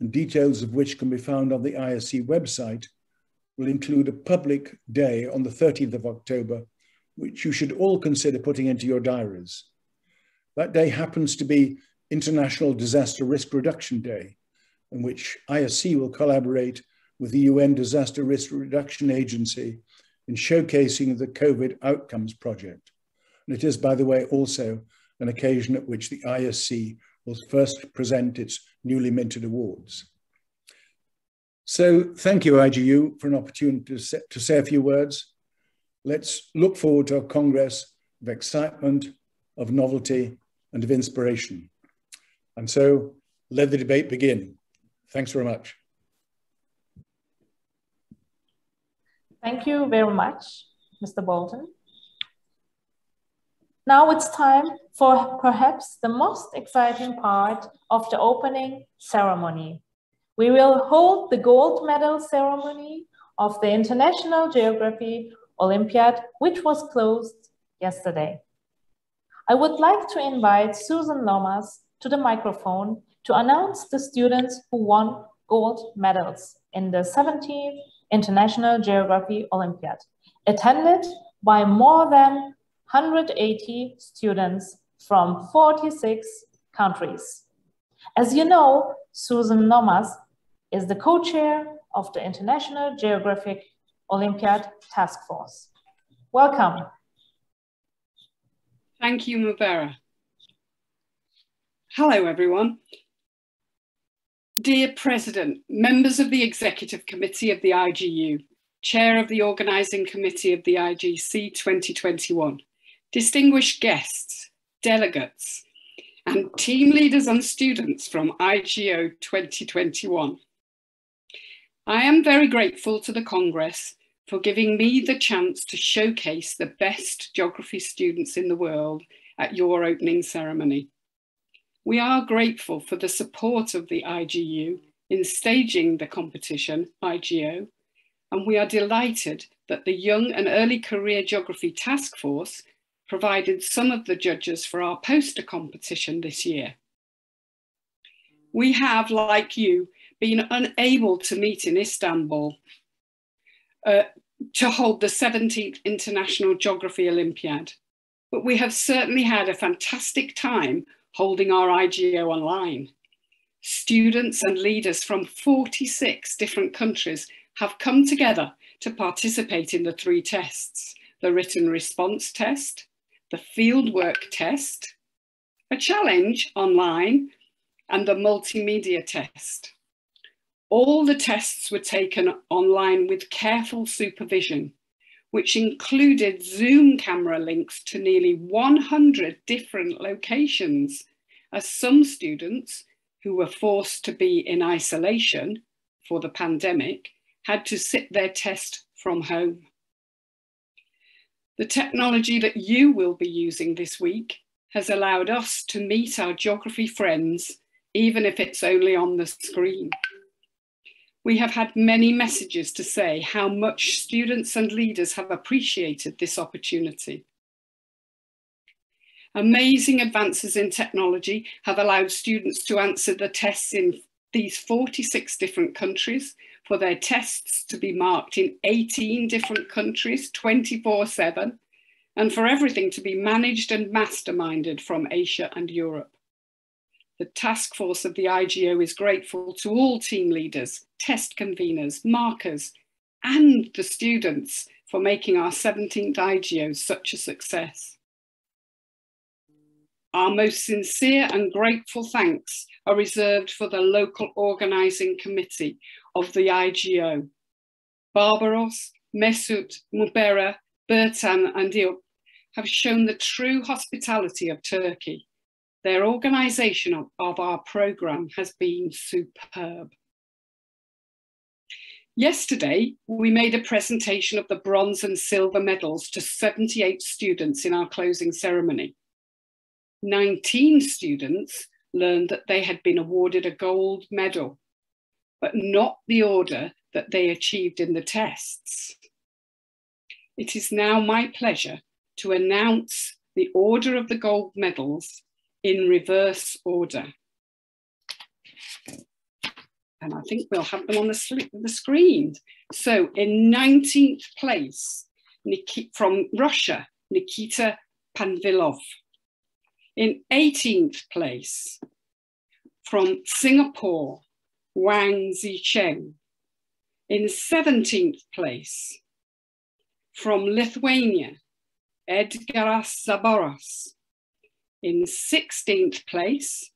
and details of which can be found on the ISC website, will include a public day on the 30th of October, which you should all consider putting into your diaries. That day happens to be International Disaster Risk Reduction Day, in which ISC will collaborate with the UN Disaster Risk Reduction Agency in showcasing the COVID Outcomes Project. And it is, by the way, also an occasion at which the ISC will first present its newly minted awards. So thank you, IGU, for an opportunity to say a few words. Let's look forward to a Congress of excitement, of novelty, and of inspiration. And so let the debate begin. Thanks very much. Thank you very much, Mr. Bolton. Now it's time for perhaps the most exciting part of the opening ceremony. We will hold the gold medal ceremony of the International Geography Olympiad, which was closed yesterday. I would like to invite Susan Lomas to the microphone to announce the students who won gold medals in the 17th International Geography Olympiad, attended by more than 180 students from 46 countries. As you know, Susan Lomas is the co-chair of the International Geographic Olympiad Task Force. Welcome. Thank you, Mubera. Hello, everyone. Dear President, members of the Executive Committee of the IGU, Chair of the Organising Committee of the IGC 2021, distinguished guests, delegates, and team leaders and students from IGO 2021. I am very grateful to the Congress for giving me the chance to showcase the best geography students in the world at your opening ceremony. We are grateful for the support of the IGU in staging the competition, IGO, and we are delighted that the Young and Early Career Geography Task Force provided some of the judges for our poster competition this year. We have, like you, been unable to meet in Istanbul to hold the 17th International Geography Olympiad, but we have certainly had a fantastic time holding our IGO online. Students and leaders from 46 different countries have come together to participate in the 3 tests: the written response test, the fieldwork test, a challenge online, and the multimedia test. All the tests were taken online with careful supervision, which included Zoom camera links to nearly 100 different locations, as some students who were forced to be in isolation for the pandemic had to sit their test from home. The technology that you will be using this week has allowed us to meet our geography friends, even if it's only on the screen. We have had many messages to say how much students and leaders have appreciated this opportunity. Amazing advances in technology have allowed students to answer the tests in these 46 different countries, for their tests to be marked in 18 different countries, 24/7, and for everything to be managed and masterminded from Asia and Europe. The task force of the IGO is grateful to all team leaders, test conveners, markers, and the students for making our 17th IGO such a success. Our most sincere and grateful thanks are reserved for the local organising committee of the IGO. Barbaros, Mesut, Mubera, Bertan and Diop have shown the true hospitality of Turkey. Their organisation of our programme has been superb. Yesterday, we made a presentation of the bronze and silver medals to 78 students in our closing ceremony. 19 students learned that they had been awarded a gold medal, but not the order that they achieved in the tests. It is now my pleasure to announce the order of the gold medals in reverse order. And I think we'll have them on the screen. So in 19th place, from Russia, Nikita Panvilov. In 18th place, from Singapore, Wang Zicheng. In 17th place, from Lithuania, Edgaras Zaboras. In 16th place,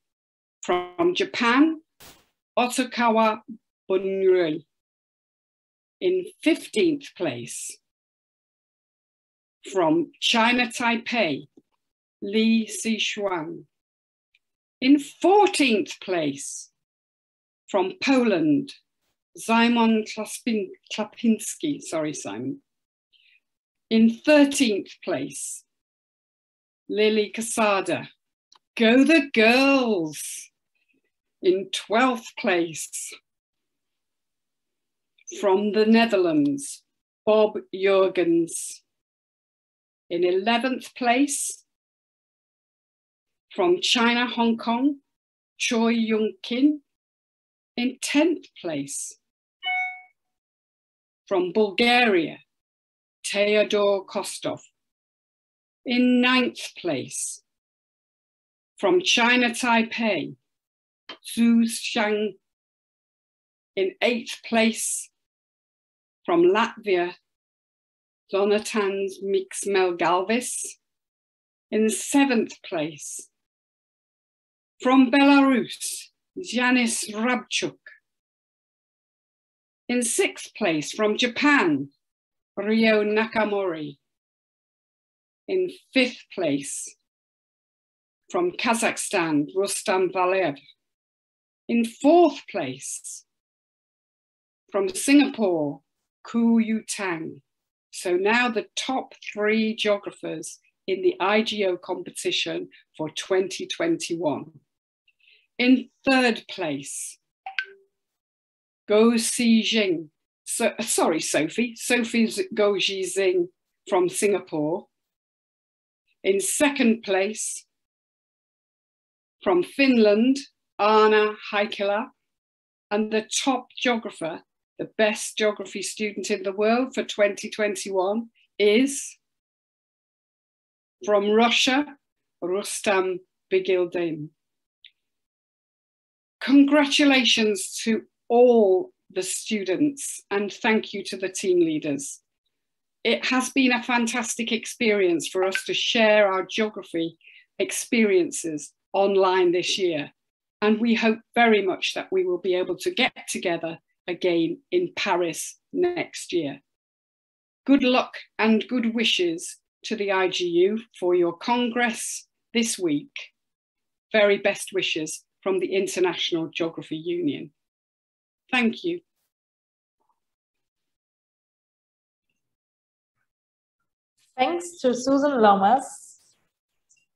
from Japan, Otokawa Bunrui. In 15th place, from China Taipei, Li Sishuang. In 14th place, From Poland, Szymon Klapinski, sorry, Simon. In 13th place, Lily Casada, go the girls. In 12th place, from the Netherlands, Bob Jurgens. In 11th place, from China, Hong Kong, Choi Young Kin. In 10th place, from Bulgaria, Teodor Kostov. In 9th place, from China, Taipei, Zhu Xiang. In 8th place, from Latvia, Zonatans Mixmel Galvis. In 7th place, from Belarus, Janis Rabchuk. In 6th place, from Japan, Ryo Nakamori. In 5th place, from Kazakhstan, Rustam Valev. In 4th place, from Singapore, Ku Yutang. So now the top 3 geographers in the IGO competition for 2021. In 3rd place, Go Xijing. Sorry, Sophie. Sophie's Go Xijing from Singapore. In 2nd place, from Finland, Anna Heikkila. And the top geographer, the best geography student in the world for 2021 is from Russia, Rustam Bigildin. Congratulations to all the students and thank you to the team leaders. It has been a fantastic experience for us to share our geography experiences online this year. And we hope very much that we will be able to get together again in Paris next year. Good luck and good wishes to the IGU for your Congress this week. Very best wishes from the International Geography Union. Thank you. Thanks to Susan Lomas.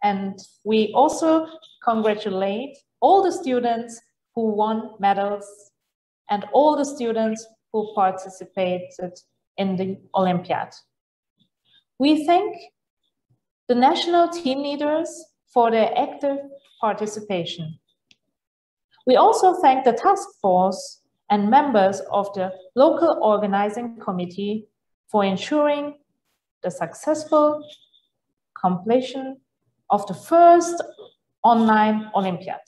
And we also congratulate all the students who won medals and all the students who participated in the Olympiad. We thank the national team leaders for their active participation. We also thank the task force and members of the local organizing committee for ensuring the successful completion of the first online Olympiad.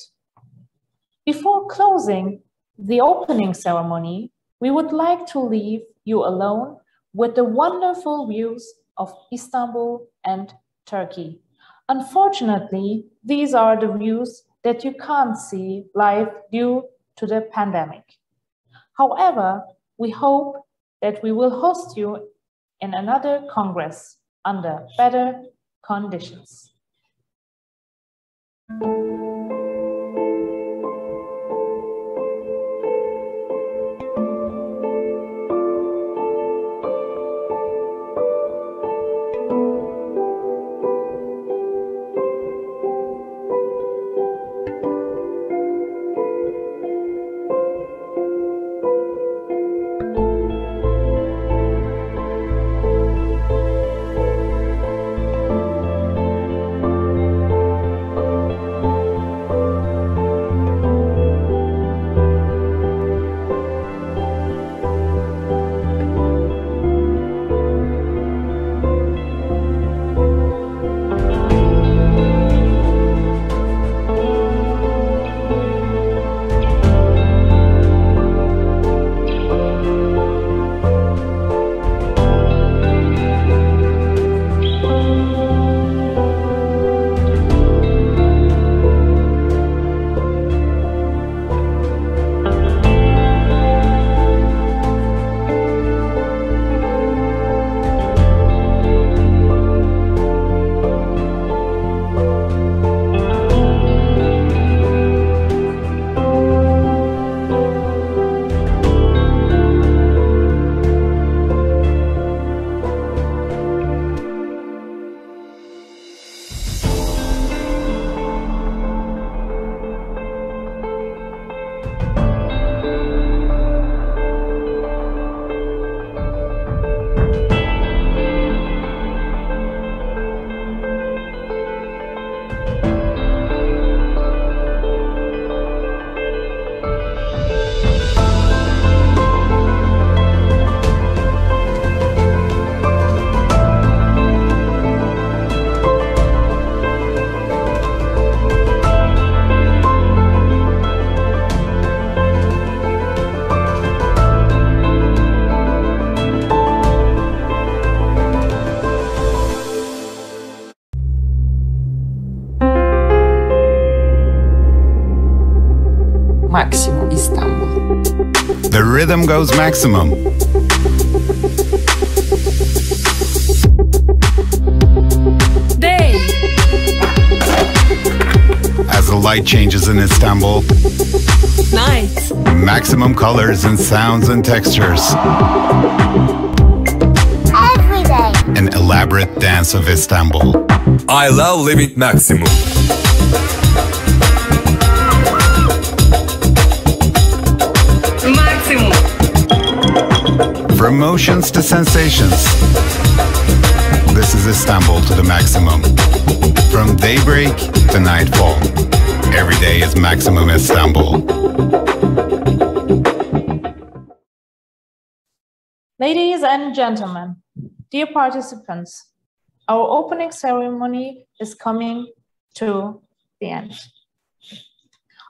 Before closing the opening ceremony, we would like to leave you alone with the wonderful views of Istanbul and Turkey. Unfortunately, these are the views that you can't see live due to the pandemic. However, we hope that we will host you in another Congress under better conditions. Maximum Istanbul. The rhythm goes maximum. Day. As the light changes in Istanbul, Night. maximum colors and sounds and textures. Every day. An elaborate dance of Istanbul. I love living maximum. Maximum. From emotions to sensations. This is Istanbul to the maximum. From daybreak to nightfall. Every day is maximum Istanbul. Ladies and gentlemen, dear participants, our opening ceremony is coming to the end.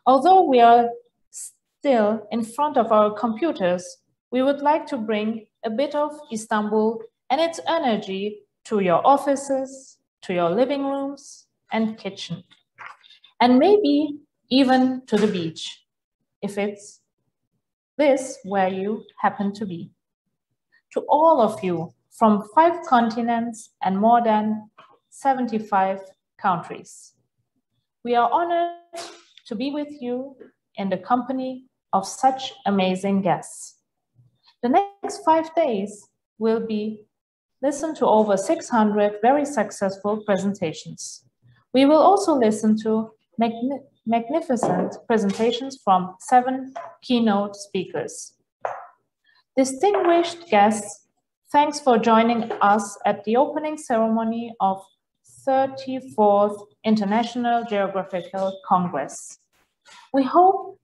Although we are still in front of our computers, we would like to bring a bit of Istanbul and its energy to your offices, to your living rooms and kitchen, and maybe even to the beach, if it's this where you happen to be. To all of you from 5 continents and more than 75 countries, we are honored to be with you in the company of such amazing guests. The next 5 days will be listen to over 600 very successful presentations. We will also listen to magnificent presentations from 7 keynote speakers. Distinguished guests, thanks for joining us at the opening ceremony of 34th International Geographical Congress. We hope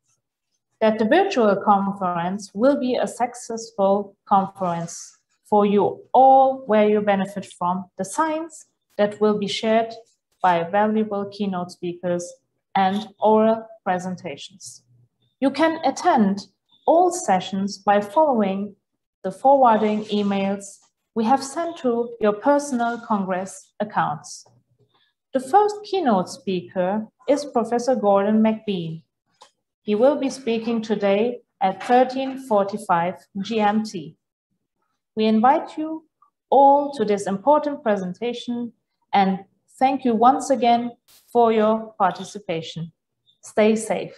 that the virtual conference will be a successful conference for you all, where you benefit from the science that will be shared by valuable keynote speakers and oral presentations. You can attend all sessions by following the forwarding emails we have sent to your personal Congress accounts. The first keynote speaker is Professor Gordon McBean. He will be speaking today at 13:45 GMT. We invite you all to this important presentation and thank you once again for your participation. Stay safe.